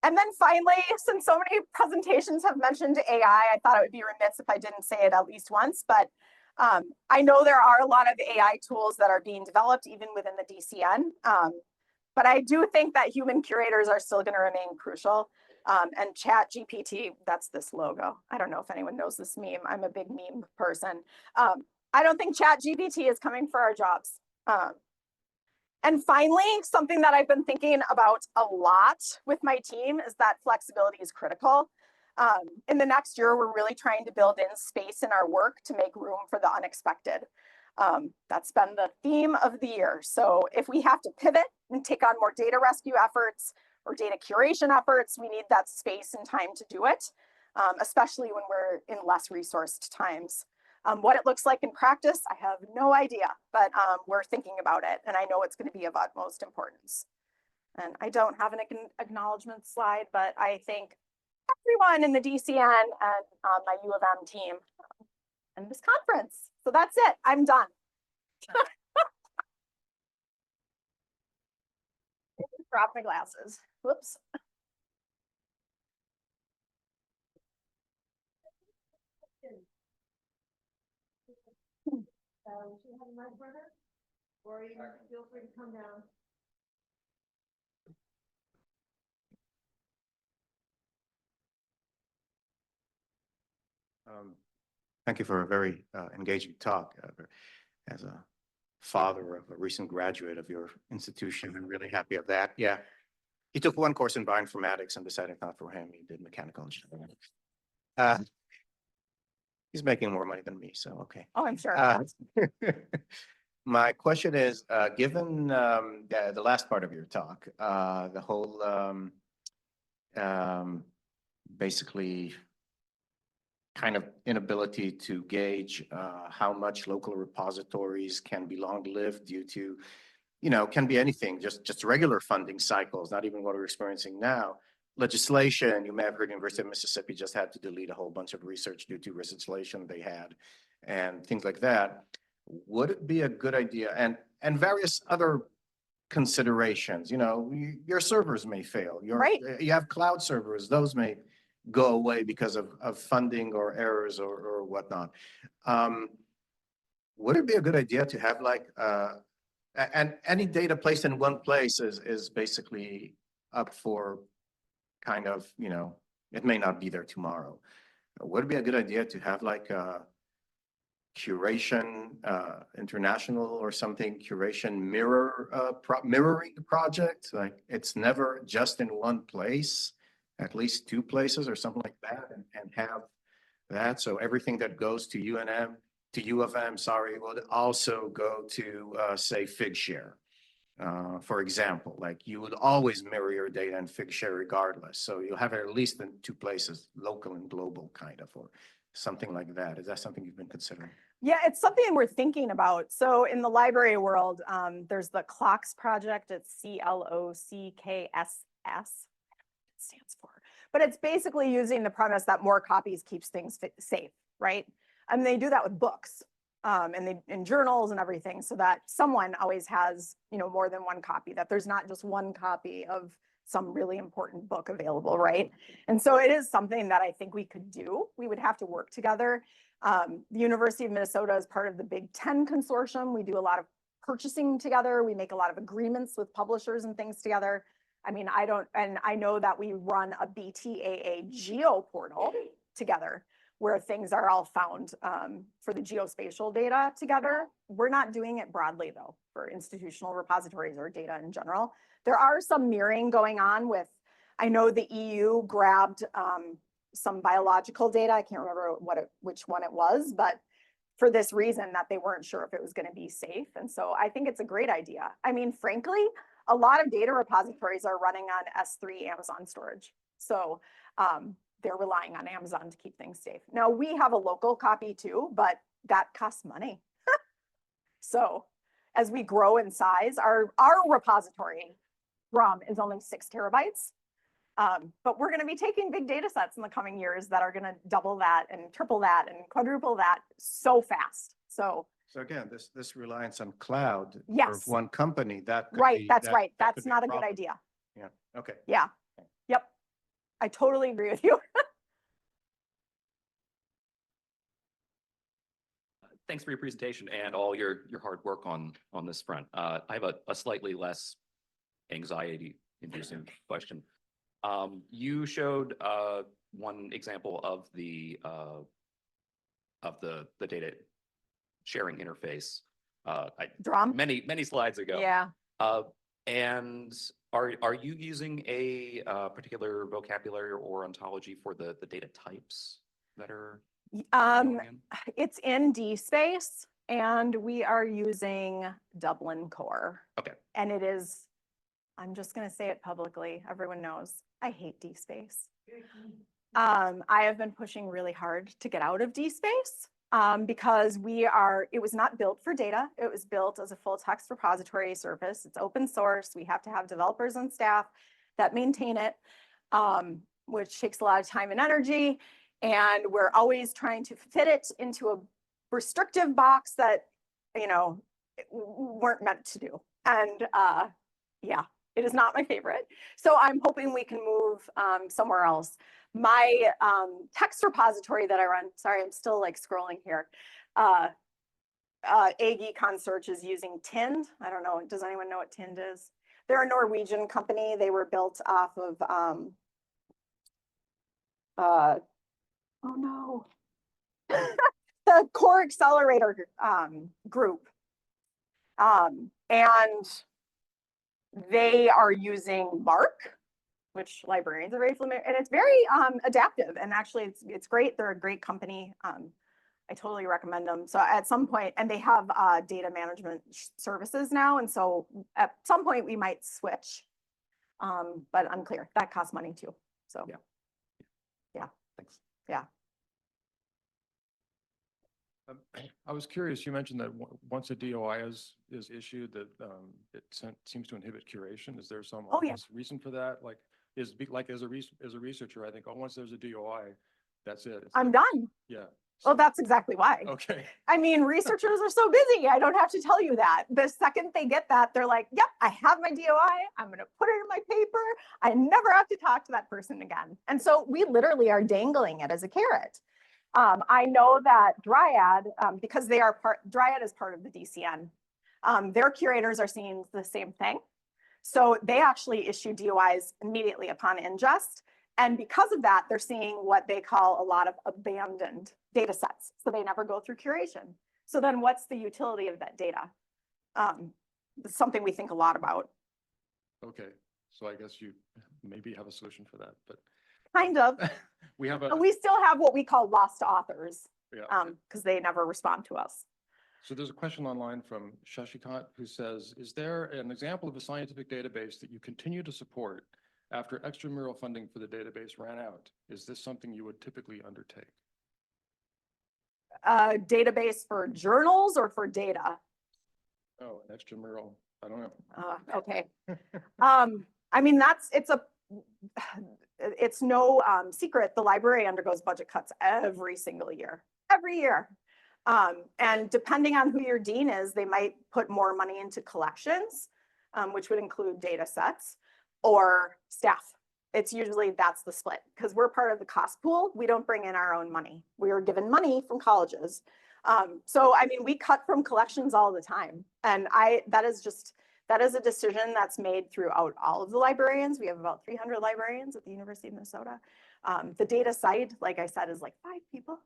And then finally, since so many presentations have mentioned AI, I thought it would be remiss if I didn't say it at least once, but I know there are a lot of AI tools that are being developed even within the DCN, but I do think that human curators are still going to remain crucial. And Chat GPT, that's this logo. I don't know if anyone knows this meme. I'm a big meme person. I don't think Chat GPT is coming for our jobs. And finally, something that I've been thinking about a lot with my team is that flexibility is critical. In the next year, we're really trying to build in space in our work to make room for the unexpected. That's been the theme of the year. So if we have to pivot and take on more data rescue efforts or data curation efforts, we need that space and time to do it, especially when we're in less resourced times. What it looks like in practice, I have no idea, but we're thinking about it, and I know it's going to be of utmost importance. And I don't have an acknowledgement slide, but I thank everyone in the DCN and my U of M team and this conference. So that's it. I'm done. Drop my glasses. Whoops. Should we have a mic runner? Or you feel free to come down. Thank you for a very engaging talk. As a father of a recent graduate of your institution, I'm really happy of that. Yeah, he took one course in bioinformatics and decided not for him. He did mechanical engineering. He's making more money than me, so okay. Oh, I'm sure. My question is, given the last part of your talk, the whole basically kind of inability to gauge how much local repositories can be long-lived due to, can be anything, just regular funding cycles, not even what we're experiencing now. Legislation, you may have heard University of Mississippi just had to delete a whole bunch of research due to legislation they had and things like that. Would it be a good idea, and various other considerations, your servers may fail, Right. You have cloud servers, those may go away because of funding or errors or whatnot. Would it be a good idea to have and any data placed in one place is basically up for kind of, it may not be there tomorrow. Would it be a good idea to have Curation International or something, Curation mirroring the project? Like it's never just in one place, at least two places or something like that, and have that. So everything that goes to UNM, to U of M, sorry, would also go to say Figshare. For example, like you would always mirror your data in Figshare regardless. So you'll have it at least in two places, local and global kind of, or something like that. Is that something you've been considering? Yeah, it's something we're thinking about. So in the library world, there's the CLOCKS project. It's CLOCKSS. It stands for, but it's basically using the premise that more copies keeps things safe, right? And they do that with books and in journals and everything, so that someone always has, more than one copy, that there's not just one copy of some really important book available, right? And so it is something that I think we could do. We would have to work together. The University of Minnesota is part of the Big Ten consortium. We do a lot of purchasing together. We make a lot of agreements with publishers and things together. I mean, I know that we run a BTAA geo portal together where things are all found for the geospatial data together. We're not doing it broadly though, for institutional repositories or data in general. There are some mirroring going on with, I know the EU grabbed some biological data. I can't remember which one it was, but for this reason that they weren't sure if it was going to be safe. And so I think it's a great idea. I mean, frankly, a lot of data repositories are running on S3 Amazon storage. So they're relying on Amazon to keep things safe. Now we have a local copy too, but that costs money. So, as we grow in size, our repository drum is only 6 terabytes. But we're going to be taking big data sets in the coming years that are going to double that and triple that and quadruple that so fast. So again, this reliance on cloud for Yes. one company, that could right, be- that's that- right. that could That's be not a good problem. idea. Yeah, okay. Yeah. Yep. I totally agree with you. Thanks for your presentation and all your hard work on this front. I have a slightly less anxiety-inducing question. You showed one example of the data sharing interface Drum. many slides ago. Yeah. And are you using a particular vocabulary or ontology for the data types that are going in? It's in DSpace and we are using Dublin Core. Okay. And it is, I'm just going to say it publicly. Everyone knows I hate DSpace. I have been pushing really hard to get out of DSpace because it was not built for data. It was built as a full text repository service. It's open source. We have to have developers and staff that maintain it, which takes a lot of time and energy. And we're always trying to fit it into a restrictive box that, weren't meant to do. And yeah, it is not my favorite. So I'm hoping we can move somewhere else. My text repository that I run, sorry, I'm still like scrolling here. AG Search is using Tind. I don't know, does anyone know what Tind is? They're a Norwegian company. They were built off of, oh no, the Core Accelerator group. And they are using Mark, which librarians are very familiar, and it's very adaptive. And actually, it's great. They're a great company. I totally recommend them. So at some point, and they have data management services now, and so at some point we might switch, but unclear. That costs money too. So yeah. Thanks. Yeah. I was curious, you mentioned that once a DOI is issued, that it seems to inhibit curation. Is there some Oh, yeah. obvious reason for that? Like, as a researcher, I think, oh, once there's a DOI, that's it. It's I'm like- done. Yeah. Well, that's exactly why. Okay. I mean, researchers are so busy. I don't have to tell you that. The second they get that, they're like, yep, I have my DOI. I'm going to put it in my paper. I never have to talk to that person again. And so we literally are dangling it as a carrot. I know that Dryad, because Dryad is part of the DCN, their curators are seeing the same thing. So they actually issue DOIs immediately upon ingest. And because of that, they're seeing what they call a lot of abandoned data sets. So they never go through curation. So then what's the utility of that data? It's something we think a lot about. Okay. So I guess you maybe have a solution for that, but Kind of. we have We still have what we call lost authors yeah. because they never respond to us. So there's a question online from Shashikant who says, is there an example of a scientific database that you continue to support after extramural funding for the database ran out? Is this something you would typically undertake? Database for journals or for data? Oh, an extramural, I don't know. Okay. I mean, it's no secret. The library undergoes budget cuts every single year, every year. And depending on who your dean is, they might put more money into collections, which would include data sets, or staff. It's usually that's the split because we're part of the cost pool. We don't bring in our own money. We are given money from colleges. So, I mean, we cut from collections all the time. And that is a decision that's made throughout all of the librarians. We have about 300 librarians at the University of Minnesota. The data side, like I said, is like 5 people.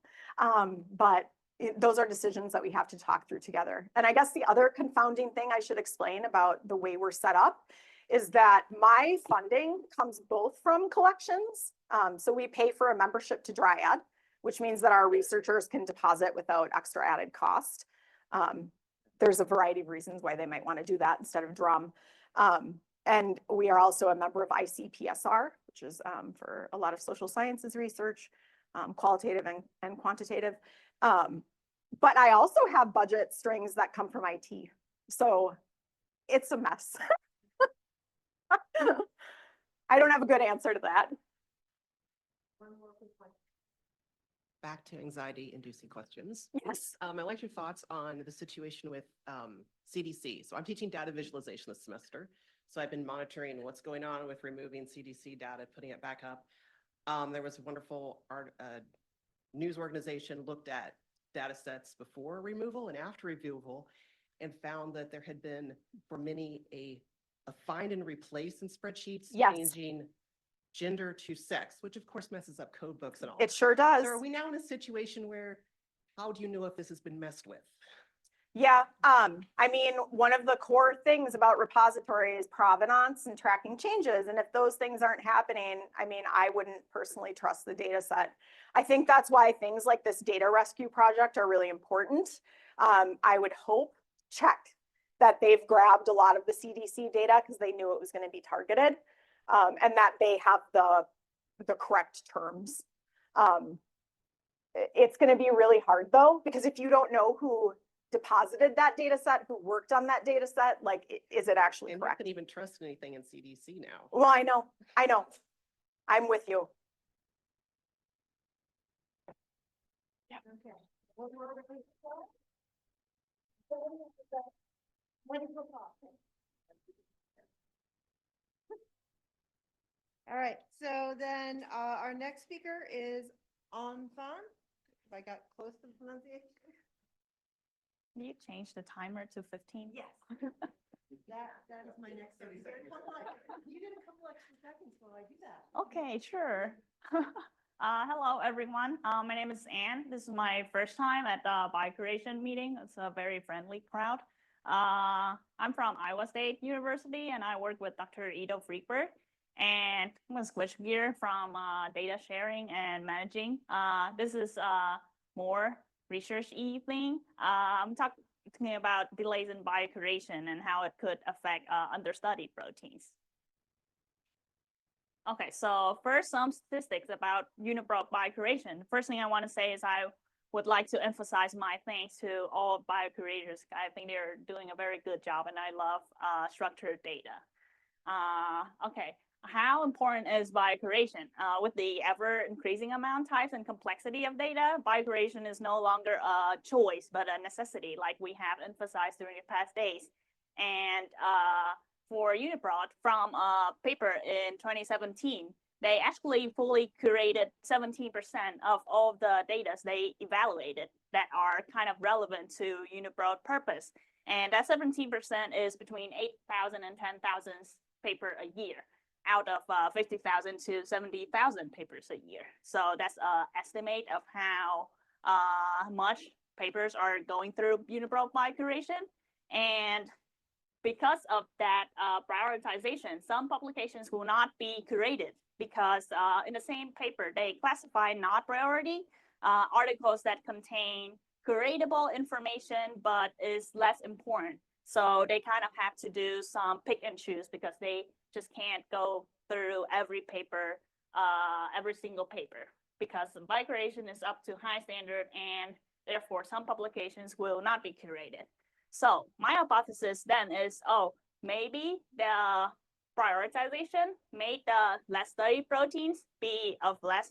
But those are decisions that we have to talk through together. And I guess the other confounding thing I should explain about the way we're set up is that my funding comes both from collections. So we pay for a membership to Dryad, which means that our researchers can deposit without extra added cost. There's a variety of reasons why they might want to do that instead of drum. And we are also a member of ICPSR, which is for a lot of social sciences research, qualitative and quantitative. But I also have budget strings that come from IT. So it's a mess. I don't have a good answer to that. Back to anxiety-inducing questions. Yes. I'd like your thoughts on the situation with CDC. So I'm teaching data visualization this semester. So I've been monitoring what's going on with removing CDC data, putting it back up. There was a wonderful news organization looked at data sets before removal and after removal and found that there had been, for many, a find and replace in spreadsheets, Yes. changing gender to sex, which of course messes up code books and all. It sure does. So are we now in a situation where, how do you know if this has been messed with? Yeah, I mean, one of the core things about repository is provenance and tracking changes. And if those things aren't happening, I mean, I wouldn't personally trust the data set. I think that's why things like this data rescue project are really important. I would hope, check, that they've grabbed a lot of the CDC data because they knew it was going to be targeted, and that they have the correct terms. It's going to be really hard though, because if you don't know who deposited that data set, who worked on that data set, like, is it actually And you correct? can even trust anything in CDC now. Well, I know. I'm with you. Okay. What more would we say? All right, so then our next speaker is Phan. If I got close to the pronunciation. Can you change the timer to 15? Yes. That is my next speaker. You did a couple extra seconds while I do that. Okay, sure. Hello, everyone. My name is Anne. This is my first time at the Biocuration meeting. It's a very friendly crowd. I'm from Iowa State University, and I work with Dr. Ido Friedberg. And I'm going to switch gear from data sharing and managing. This is more research-y thing. I'm talking about delays in biocuration and how it could affect understudied proteins. Okay, so first, some statistics about uniprot biocuration. First thing I want to say is I would like to emphasize my thanks to all biocurators. I think they're doing a very good job, and I love structured data. Okay, how important is biocuration? With the ever-increasing amount, types, and complexity of data, biocuration is no longer a choice, but a necessity, like we have emphasized during the past days. And for uniprot, from a paper in 2017, they actually fully curated 17% of all the data they evaluated that are kind of relevant to uniprot purpose. And that 17% is between 8,000 and 10,000 paper a year, out of 50,000 to 70,000 papers a year. So that's an estimate of how much papers are going through uniprot biocuration. And because of that prioritization, some publications will not be curated because in the same paper, they classify not priority articles that contain curatable information, but is less important. So they kind of have to do some pick and choose because they just can't go through every paper, every single paper, because the biocuration is up to high standard, and therefore some publications will not be curated. So my hypothesis then is, maybe the prioritization made the less studied proteins be of less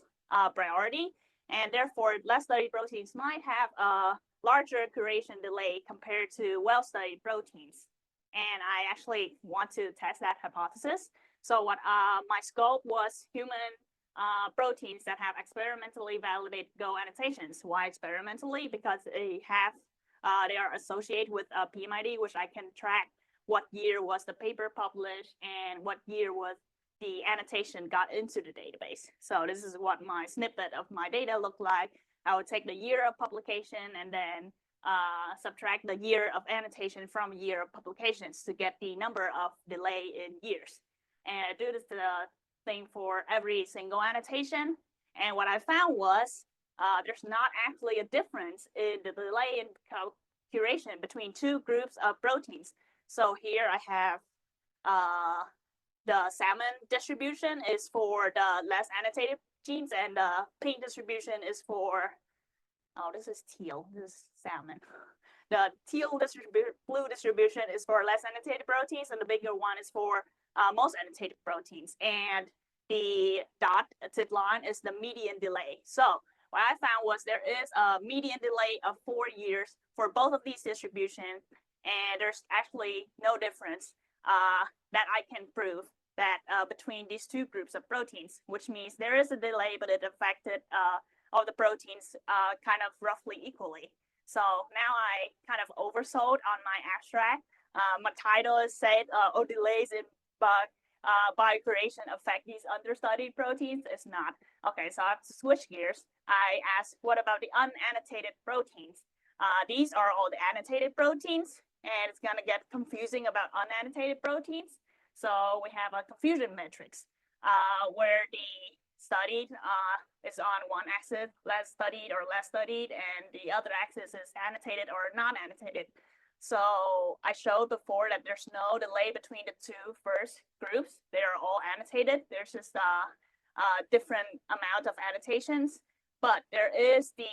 priority, and therefore less studied proteins might have a larger curation delay compared to well-studied proteins. And I actually want to test that hypothesis. So what my scope was human proteins that have experimentally validated Go annotations. Why experimentally? Because they are associated with a PMID, which I can track what year was the paper published and what year was the annotation got into the database. So this is what my snippet of my data looked like. I would take the year of publication and then subtract the year of annotation from year of publications to get the number of delay in years. And I do this thing for every single annotation. And what I found was there's not actually a difference in the delay in curation between two groups of proteins. So here I have the salmon distribution is for the less annotated genes, and the pink distribution is for, this is teal, this is salmon. the blue distribution is for less annotated proteins, and the bigger one is for most annotated proteins. And the dotted line is the median delay. So what I found was there is a median delay of 4 years for both of these distributions, and there's actually no difference that I can prove that between these two groups of proteins, which means there is a delay, but it affected all the proteins kind of roughly equally. So now I kind of oversold on my abstract. My title is said, delays in biocuration affect these understudied proteins. It's not. Okay, so I have to switch gears. I asked, what about the unannotated proteins? These are all the annotated proteins, and it's gonna get confusing about unannotated proteins. So we have a confusion matrix where the studied is on one axis, less studied or less studied, and the other axis is annotated or not annotated. So I showed before that there's no delay between the two first groups. They are all annotated. There's just a different amount of annotations, but there is the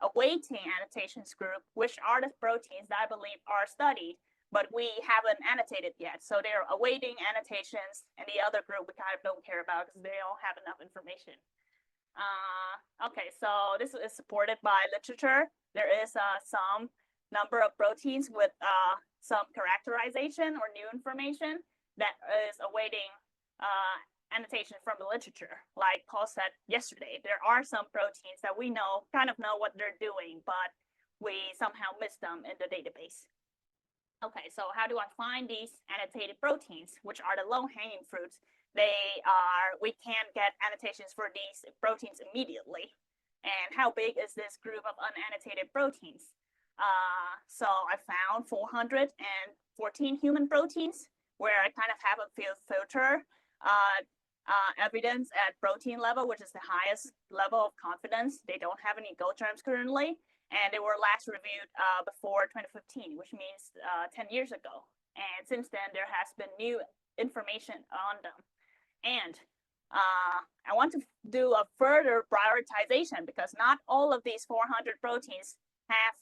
awaiting annotations group, which are the proteins that I believe are studied, but we haven't annotated yet. So they're awaiting annotations, and the other group we kind of don't care about because they don't have enough information. Okay, so this is supported by literature. There is some number of proteins with some characterization or new information that is awaiting annotation from the literature. Like Paul said yesterday, there are some proteins that we know, kind of know what they're doing, but we somehow miss them in the database. Okay, so how do I find these annotated proteins, which are the low-hanging fruits? We can't get annotations for these proteins immediately. And how big is this group of unannotated proteins? So I found 414 human proteins where I kind of have a field filter evidence at protein level, which is the highest level of confidence. They don't have any GO terms currently, and they were last reviewed before 2015, which means 10 years ago. And since then, there has been new information on them. And I want to do a further prioritization because not all of these 400 proteins have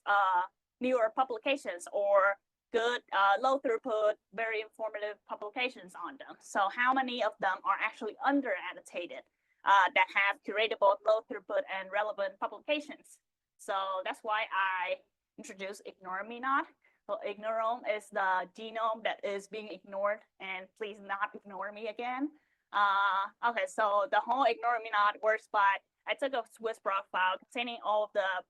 newer publications or good low throughput, very informative publications on them. So how many of them are actually under annotated that have curatable, low throughput and relevant publications? So that's why I introduced Ignore Me Not. So ignorome is the genome that is being ignored, and please not ignore me again. Okay, so the whole Ignore Me Not works by, I took a Swiss file containing all of the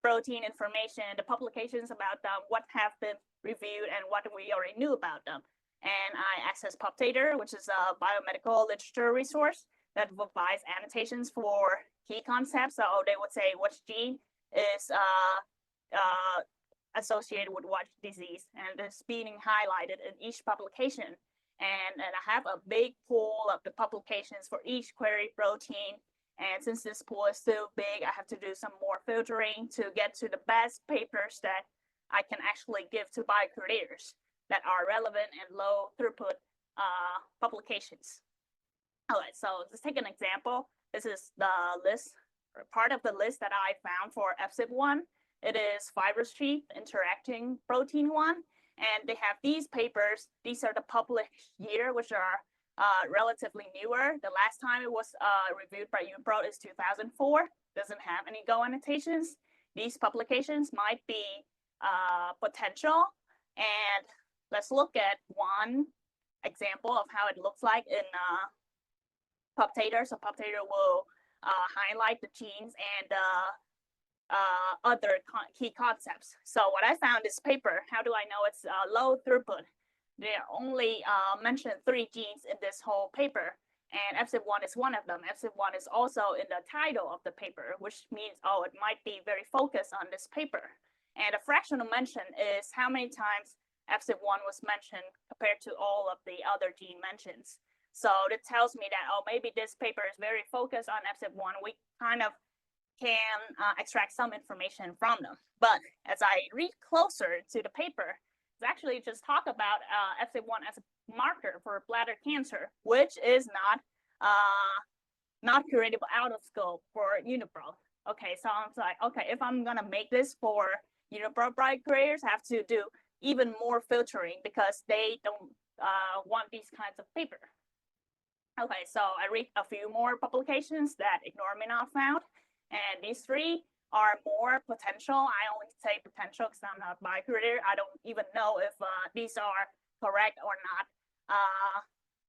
protein information, the publications about them, what have been reviewed, and what we already knew about them. And I accessed PubData, which is a biomedical literature resource that provides annotations for key concepts. So they would say which gene is associated with what disease, and it's being highlighted in each publication. And I have a big pool of the publications for each query protein. And since this pool is so big, I have to do some more filtering to get to the best papers that I can actually give to biocurators that are relevant and low throughput publications. All right, so let's take an example. This is the list, or part of the list that I found for FZIP1. It is fibrous sheath interacting protein 1. And they have these papers. These are the published year, which are relatively newer. The last time it was reviewed by UPRO is 2004. Doesn't have any GO annotations. These publications might be potential. And let's look at one example of how it looks like in PubData. So PubData will highlight the genes and other key concepts. So what I found is paper. How do I know it's low throughput? They only mentioned 3 genes in this whole paper, and FZIP1 is one of them. FZIP1 is also in the title of the paper, which means, oh, it might be very focused on this paper. And a fractional mention is how many times FZIP1 was mentioned compared to all of the other gene mentions. So it tells me that, oh, maybe this paper is very focused on FZIP1. We kind of can extract some information from them. But as I read closer to the paper, it's actually just talk about FZIP1 as a marker for bladder cancer, which is not curatable out of scope for UniPro. Okay, so I'm like, okay, if I'm gonna make this for unibroad biocurators have to do even more filtering because they don't want these kinds of paper. Okay, so I read a few more publications that Ignoraminot found, and these three are more potential. I only say potential because I'm not a biocurator. I don't even know if these are correct or not.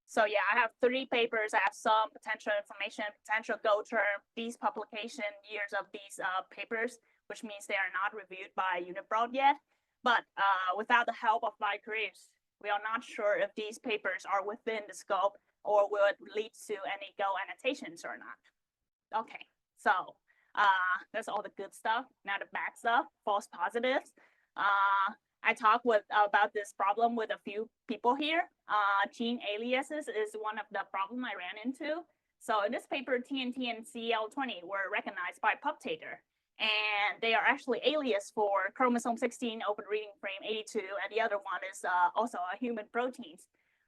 So yeah, I have 3 papers. I have some potential information, potential go term, these publication years of these papers, which means they are not reviewed by Unibroad yet. But without the help of biocurators, we are not sure if these papers are within the scope or will it lead to any Go annotations or not. Okay, so that's all the good stuff. Now the bad stuff, false positives. I talked about this problem with a few people here. Gene aliases is one of the problem I ran into. So in this paper, TNT and CL20 were recognized by PubTator, and they are actually alias for chromosome 16, open reading frame 82, and the other one is also a human proteins.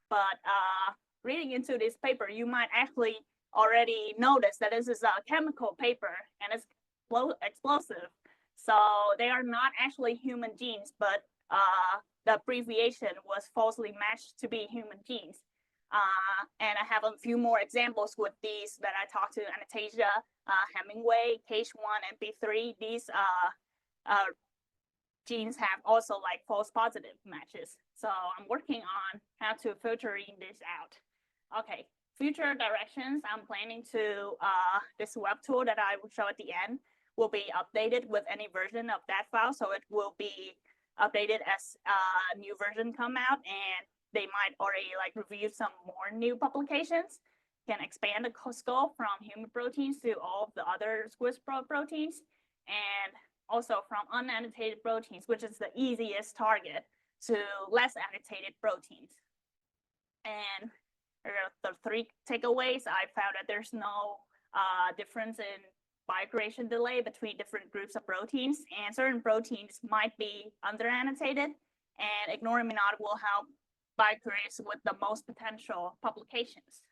But reading into this paper, you might actually already notice that this is a chemical paper and it's explosive. So they are not actually human genes, but the abbreviation was falsely matched to be human genes. And I have a few more examples with these that I talked to Anastasia, Hemingway, H1, and B3. These genes have also like false positive matches. So I'm working on how to filtering this out. Okay, future directions. I'm planning to, this web tool that I will show at the end will be updated with any version of that file. So it will be updated as a new version come out, and they might already like review some more new publications, can expand the scope from human proteins to all of the other Swiss proteins, and also from unannotated proteins, which is the easiest target, to less annotated proteins. And the 3 takeaways, I found that there's no difference in biocuration delay between different groups of proteins, and certain proteins might be under-annotated, and Ignoraminot will help biocurators with the most potential publications.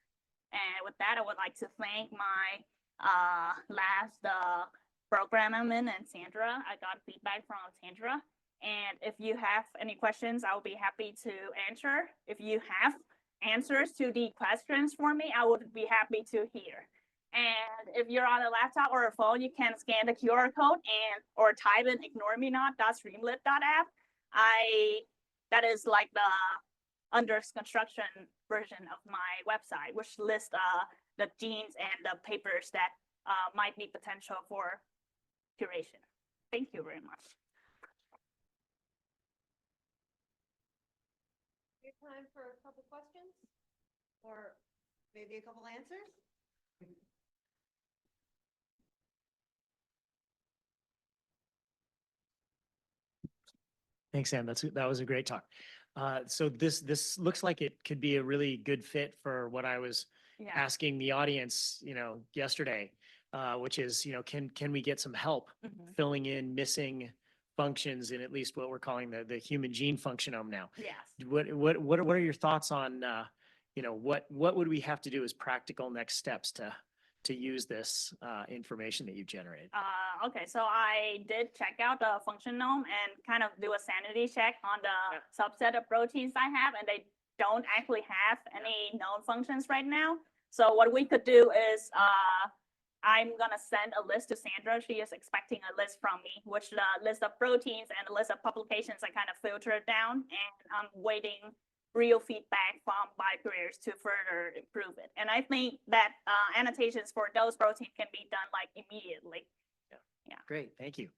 And with that, I would like to thank my last program I'm in and Sandra. I got feedback from Sandra. And if you have any questions, I will be happy to answer. If you have answers to the questions for me, I would be happy to hear. And if you're on a laptop or a phone, you can scan the QR code and or type in ignoraminot.streamlit.app. That is like the under construction version of my website, which lists the genes and the papers that might be potential for curation. Thank you very much. We have time for a couple questions or maybe a couple answers. Thanks, Sam. That was a great talk. So this looks like it could be a really good fit for what I was asking the audience, yesterday, which is, can we get some help filling in missing functions in at least what we're calling the human gene functionome now? Yes. What are your thoughts on, what would we have to do as practical next steps to use this information that you've generated? Okay, so I did check out the functionome and kind of do a sanity check on the subset of proteins I have, and they don't actually have any known functions right now. So what we could do is I'm gonna send a list to Sandra. She is expecting a list from me, which the list of proteins and the list of publications I kind of filtered down, and I'm waiting real feedback from biocurators to further improve it. And I think that annotations for those proteins can be done like immediately. Yeah. Great, thank you.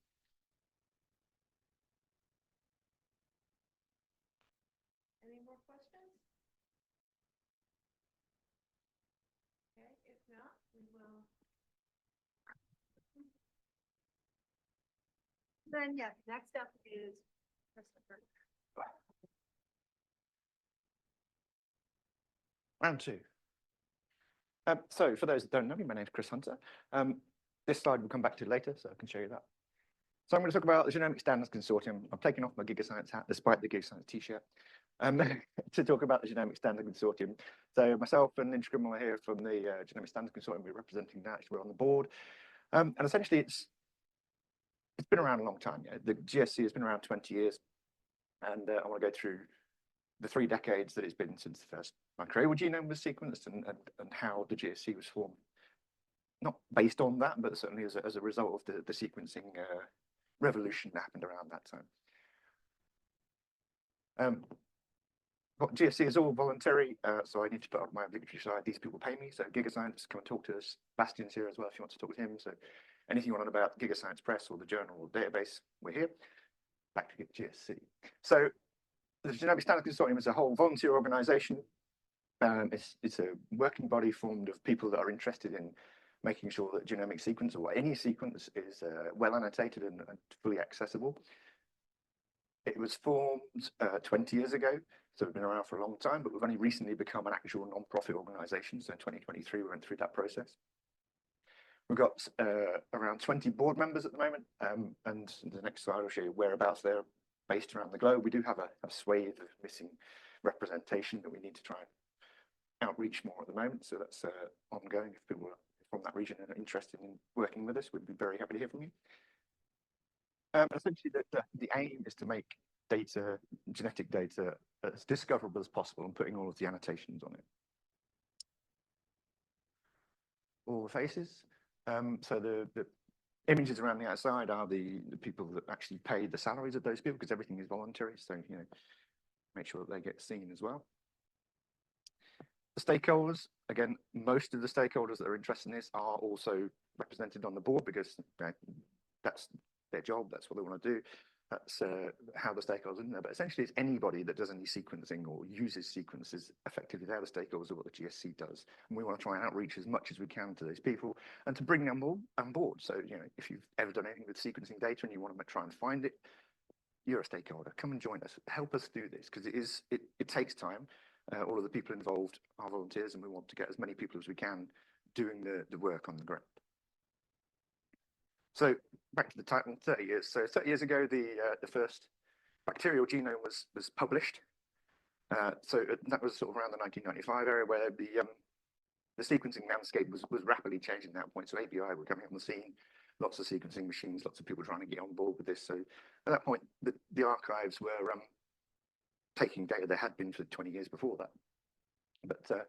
Any more questions? Okay, if not, we will. Then, yeah, next up is Christopher. Round 2. So for those that don't know me, my name is Chris Hunter. This slide we'll come back to later, so I can show you that. So I'm going to talk about the Genomic Standards Consortium. I'm taking off my GigaScience hat, despite the GigaScience t-shirt, to talk about the Genomic Standards Consortium. So myself and Ninja Grimmel are here from the Genomic Standards Consortium. We're representing that. We're on the board. And essentially, it's it's been around a long time. Yeah, the GSC has been around 20 years, and I want to go through the 3 decades that it's been since the first microbial genome was sequenced, and how the GSC was formed. Not based on that, but certainly as a result of the sequencing revolution that happened around that time. What GSC is all voluntary, so I need to put up my obligatory side. These people pay me, so GigaScience, come and talk to us. Bastian's here as well if you want to talk to him. So anything you want to know about GigaScience Press or the journal or database, we're here. Back to GSC. So the Genomics Standards Consortium is a whole volunteer organization. It's a working body formed of people that are interested in making sure that genomic sequence or any sequence is well annotated and fully accessible. It was formed 20 years ago, so we've been around for a long time, but we've only recently become an actual non-profit organization. So in 2023, we went through that process. We've got around 20 board members at the moment, and the next slide will show you whereabouts they're based around the globe. We do have a swathe of missing representation that we need to try and outreach more at the moment. So that's ongoing. If people are from that region and are interested in working with us, we'd be very happy to hear from you. Essentially, the aim is to make data, genetic data, as discoverable as possible and putting all of the annotations on it. All the faces. So the images around the outside are the people that actually pay the salaries of those people, because everything is voluntary. So, you know, make sure that they get seen as well. The stakeholders, again, most of the stakeholders that are interested in this are also represented on the board, because that's their job, that's what they want to do. That's how the stakeholders are in there. But essentially, it's anybody that does any sequencing or uses sequences effectively. They're the stakeholders of what the GSC does. And we want to try and outreach as much as we can to those people and to bring them all on board. So, you know, if you've ever done anything with sequencing data and you want to try and find it, you're a stakeholder. Come and join us. Help us do this, because it takes time. All of the people involved are volunteers, and we want to get as many people as we can doing the work on the ground. So back to the title, 30 years. So 30 years ago, the first bacterial genome was published. So that was sort of around the 1995 area, where the sequencing landscape was rapidly changing at that point. So ABI were coming on the scene, lots of sequencing machines, lots of people trying to get on board with this. So at that point, the archives were taking data that had been for 20 years before that. But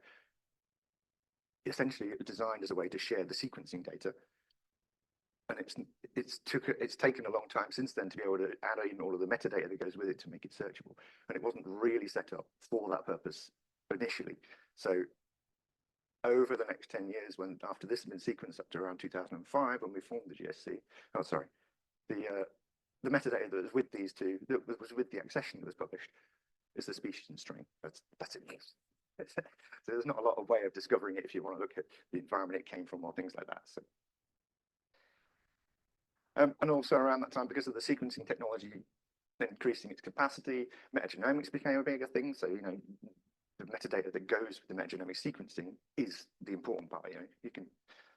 essentially, it was designed as a way to share the sequencing data. And it's taken a long time since then to be able to add in all of the metadata that goes with it to make it searchable. And it wasn't really set up for that purpose initially. So over the next 10 years, after this had been sequenced up to around 2005, when we formed the GSC, the metadata that was with these two, that was with the accession that was published, is the species and strain. That's it. So there's not a lot of way of discovering it if you want to look at the environment it came from or things like that. So. And also around that time, because of the sequencing technology increasing its capacity, metagenomics became a bigger thing. So, you know, the metadata that goes with the metagenomic sequencing is the important part. You know, you can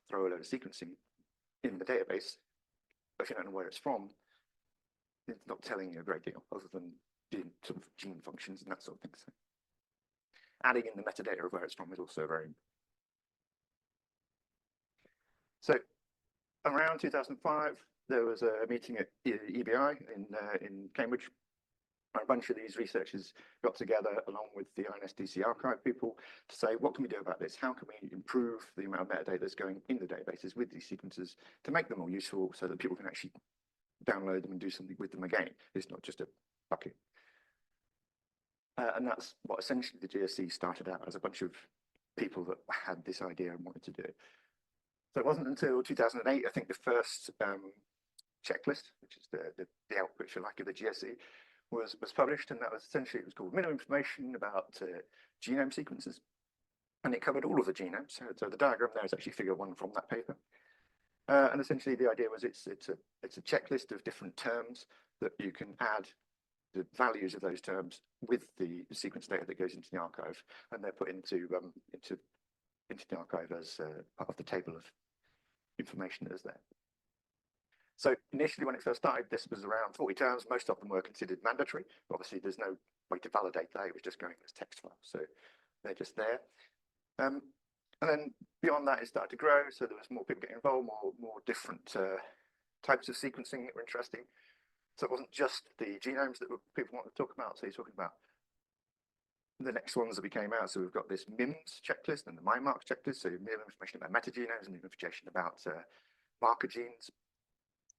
throw a load of sequencing in the database, but if you don't know where it's from, it's not telling you a great deal other than doing sort of gene functions and that sort of thing. So adding in the metadata of where it's from is also very important. So around 2005, there was a meeting at EBI in Cambridge. A bunch of these researchers got together along with the INSDC archive people to say, what can we do about this? How can we improve the amount of metadata that's going in the databases with these sequences to make them more useful so that people can actually download them and do something with them again? It's not just a bucket. And that's what essentially the GSC started out as, a bunch of people that had this idea and wanted to do it. So it wasn't until 2008, I think, the first checklist, which is the output, if you like, of the GSC, was published, and that was essentially, it was called Minimum Information About Genome Sequences, and it covered all of the genomes. So the diagram there is actually figure 1 from that paper, and essentially the idea was it's a checklist of different terms that you can add the values of those terms with the sequence data that goes into the archive, and they're put into the archive as part of the table of information that is there. So initially, when it first started, this was around 40 terms. Most of them were considered mandatory. Obviously, there's no way to validate that. It was just going as text files. So they're just there. And then beyond that, it started to grow. So there was more people getting involved, more different types of sequencing that were interesting. So it wasn't just the genomes that people wanted to talk about. So you're talking about the next ones that we came out. So we've got this MIMS checklist and the MyMark checklist. So you have information about metagenomes and information about marker genes.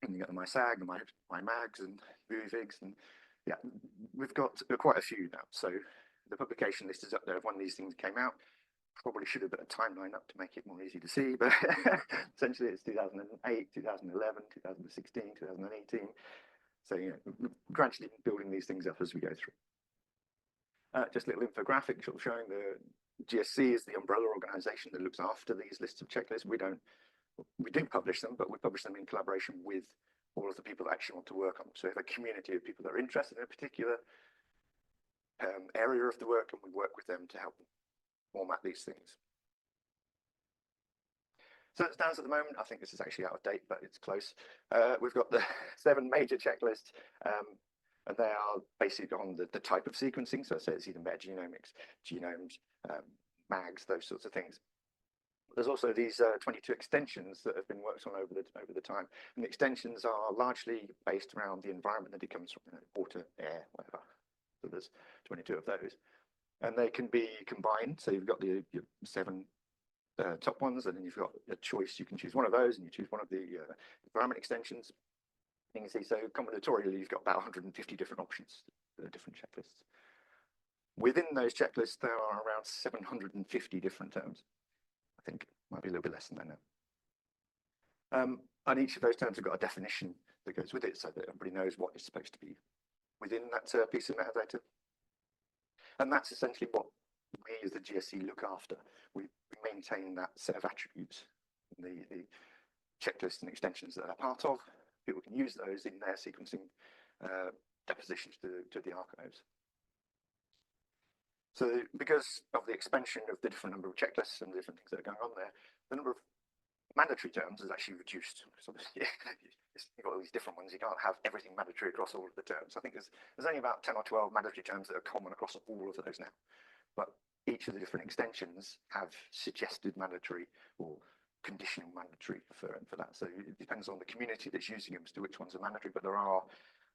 And you got the MySAG, the MyMags, and ViVigs, and yeah, we've got quite a few now. So the publication list is up there of when these things came out. Probably should have put a timeline up to make it more easy to see, but essentially it's 2008, 2011, 2016, 2018. So, you know, gradually building these things up as we go through. Just a little infographic showing the GSC is the umbrella organization that looks after these lists of checklists. We do publish them, but we publish them in collaboration with all of the people that actually want to work on them. So we have a community of people that are interested in a particular area of the work, and we work with them to help format these things. So it stands at the moment, I think this is actually out of date, but it's close. We've got the 7 major checklists, and they are based on the type of sequencing. So it's either metagenomics, genomes, mags, those sorts of things. There's also these 22 extensions that have been worked on over the time, and the extensions are largely based around the environment that it comes from, you know, water, air, whatever. So there's 22 of those, and they can be combined. So you've got your 7 top ones, and then you've got a choice. You can choose one of those, and you choose one of the environment extensions. You can see, so combinatorially, you've got about 150 different options, different checklists. Within those checklists, there are around 750 different terms. I think might be a little bit less than that now. And each of those terms have got a definition that goes with it, so that everybody knows what is supposed to be within that piece of metadata. And that's essentially what we as the GSC look after. We maintain that set of attributes, the checklists and extensions that are part of. People can use those in their sequencing depositions to the archives. So because of the expansion of the different number of checklists and the different things that are going on there, the number of mandatory terms is actually reduced. So you've got all these different ones. You can't have everything mandatory across all of the terms. I think there's only about 10 or 12 mandatory terms that are common across all of those now. But each of the different extensions have suggested mandatory or conditional mandatory for that. So it depends on the community that's using them as to which ones are mandatory, but there are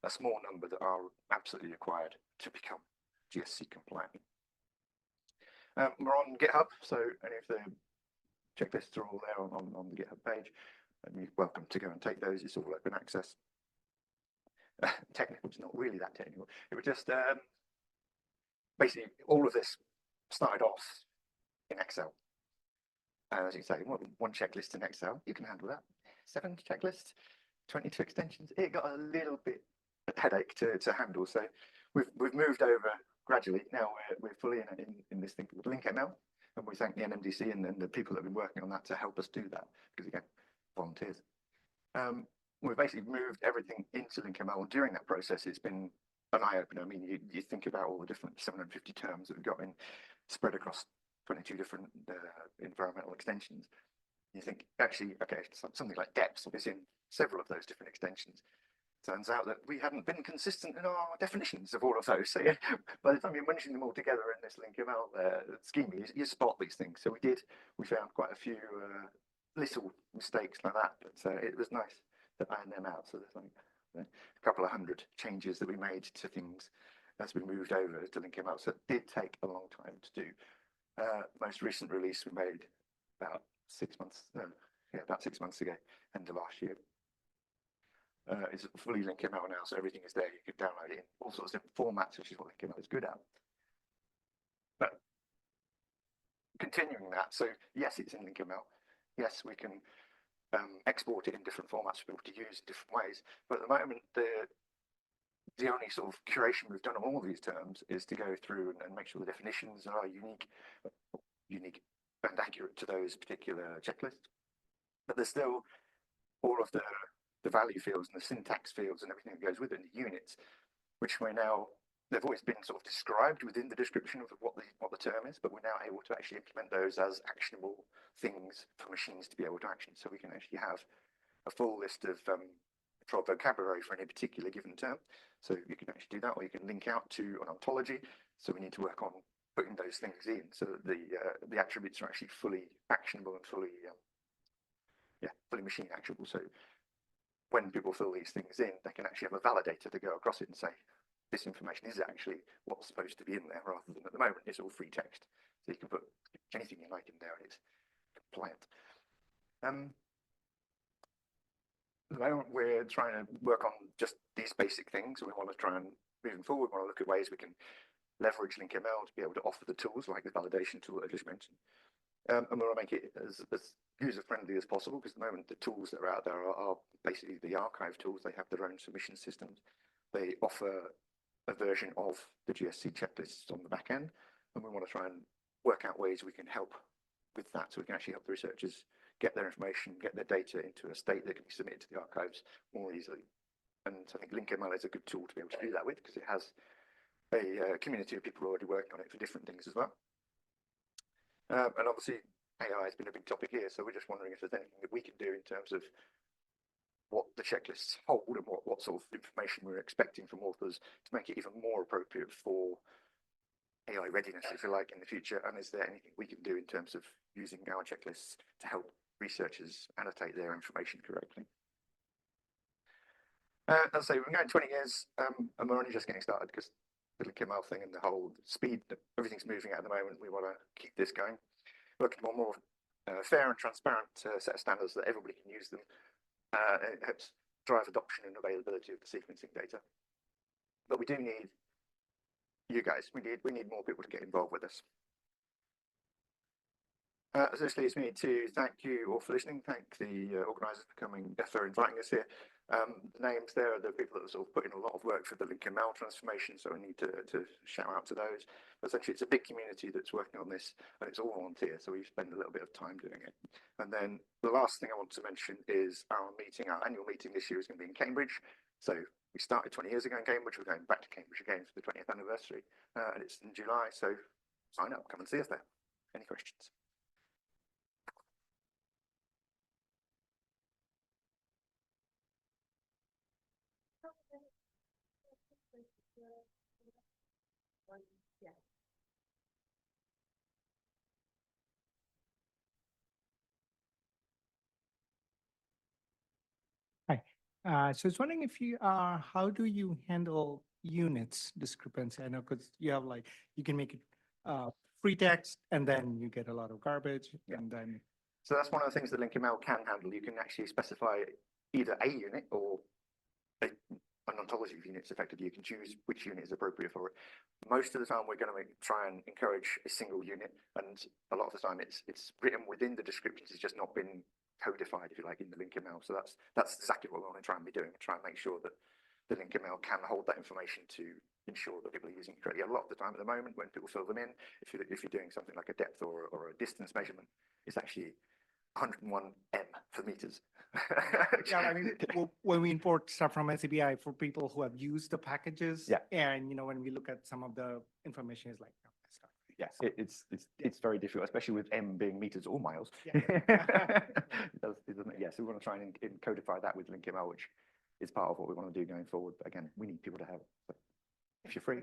a small number that are absolutely required to become GSC compliant. We're on GitHub, so any of the checklists are all there on the GitHub page, and you're welcome to go and take those. It's all open access. Technical, it's not really that technical. It was just basically all of this started off in Excel. And as you say, one checklist in Excel, you can handle that. 7 checklists, 22 extensions. It got a little bit headache to handle. So we've moved over gradually. Now we're fully in this thing called LinkML, and we thank the NMDC and the people that have been working on that to help us do that, because again, volunteers. We've basically moved everything into LinkML, and during that process, it's been an eye-opener. I mean, you think about all the different 750 terms that we've got spread across 22 different environmental extensions. You think, actually, okay, something like depth is in several of those different extensions. Turns out that we hadn't been consistent in our definitions of all of those. So by the time you're munching them all together in this LinkML schema, you spot these things. So we found quite a few little mistakes like that, but it was nice to iron them out. So there's like a couple of 100 changes that we made to things as we moved over to LinkML. So it did take a long time to do. Most recent release we made about 6 months, about 6 months ago, end of last year. It's fully LinkML now, so everything is there. You can download it in all sorts of different formats, which is what LinkML is good at. But continuing that, so yes, it's in LinkML. Yes, we can export it in different formats for people to use in different ways. But at the moment, the only sort of curation we've done on all of these terms is to go through and make sure the definitions are unique and accurate to those particular checklists. But there's still all of the value fields and the syntax fields and everything that goes with it, and the units, which they've always been sort of described within the description of what the term is, but we're now able to actually implement those as actionable things for machines to be able to action. So we can actually have a full list of vocabulary for any particular given term. So you can actually do that, or you can link out to an ontology. So we need to work on putting those things in so that the attributes are actually fully actionable and fully machine actionable. So when people fill these things in, they can actually have a validator to go across it and say, this information is actually what's supposed to be in there, rather than at the moment, it's all free text. So you can put anything you like in there and it's compliant. At the moment, we're trying to work on just these basic things. We want to try and, moving forward, we want to look at ways we can leverage LinkML to be able to offer the tools like the validation tool that I just mentioned. And we want to make it as user-friendly as possible, because at the moment, the tools that are out there are basically the archive tools. They have their own submission systems. They offer a version of the GSC checklists on the back end, and we want to try and work out ways we can help with that, so we can actually help the researchers get their information, get their data into a state that can be submitted to the archives more easily. And I think LinkML is a good tool to be able to do that with, because it has a community of people already working on it for different things as well. And obviously, AI has been a big topic here, so we're just wondering if there's anything that we can do in terms of what the checklists hold and what sort of information we're expecting from authors to make it even more appropriate for AI readiness, if you like, in the future. And is there anything we can do in terms of using our checklists to help researchers annotate their information correctly? As I say, we've been going 20 years, and we're only just getting started, because the LinkML thing and the whole speed that everything's moving at the moment, we want to keep this going. Looking for more fair and transparent set of standards that everybody can use them. It helps drive adoption and availability of the sequencing data. But we do need you guys. We need more people to get involved with this. So this leads me to thank you all for listening. Thank the organisers for inviting us here. The names there are the people that have sort of put in a lot of work for the LinkML transformation, so I need to shout out to those. But essentially, it's a big community that's working on this, and it's all volunteer, so we spend a little bit of time doing it. And then the last thing I want to mention is our annual meeting this year is going to be in Cambridge. So we started 20 years ago in Cambridge. We're going back to Cambridge again for the 20th anniversary, and it's in July. So sign up, come and see us there. Any questions? Hi. So I was wondering if you how do you handle units discrepancy? I know because you have you can make it free text and then you get a lot of garbage and then. So that's one of the things that LinkML can handle. You can actually specify either a unit or an ontology of units effectively. You can choose which unit is appropriate for it. Most of the time, we're going to try and encourage a single unit, and a lot of the time it's written within the descriptions. It's just not been codified, if you like, in the LinkML. So that's exactly what we want to try and be doing. Try and make sure that the LinkML can hold that information to ensure that people are using it correctly. A lot of the time at the moment, when people fill them in, if you're doing something like a depth or a distance measurement, it's actually 101 m for meters. Yeah, I mean, when we import stuff from SCBI for people who have used the packages, and when we look at some of the information, is like, no, that's not. Yes, it's very difficult, especially with m being meters or miles. Yeah. Yes, we want to try and codify that with LinkML, which is part of what we want to do going forward. But again, we need people to have it. So if you're free.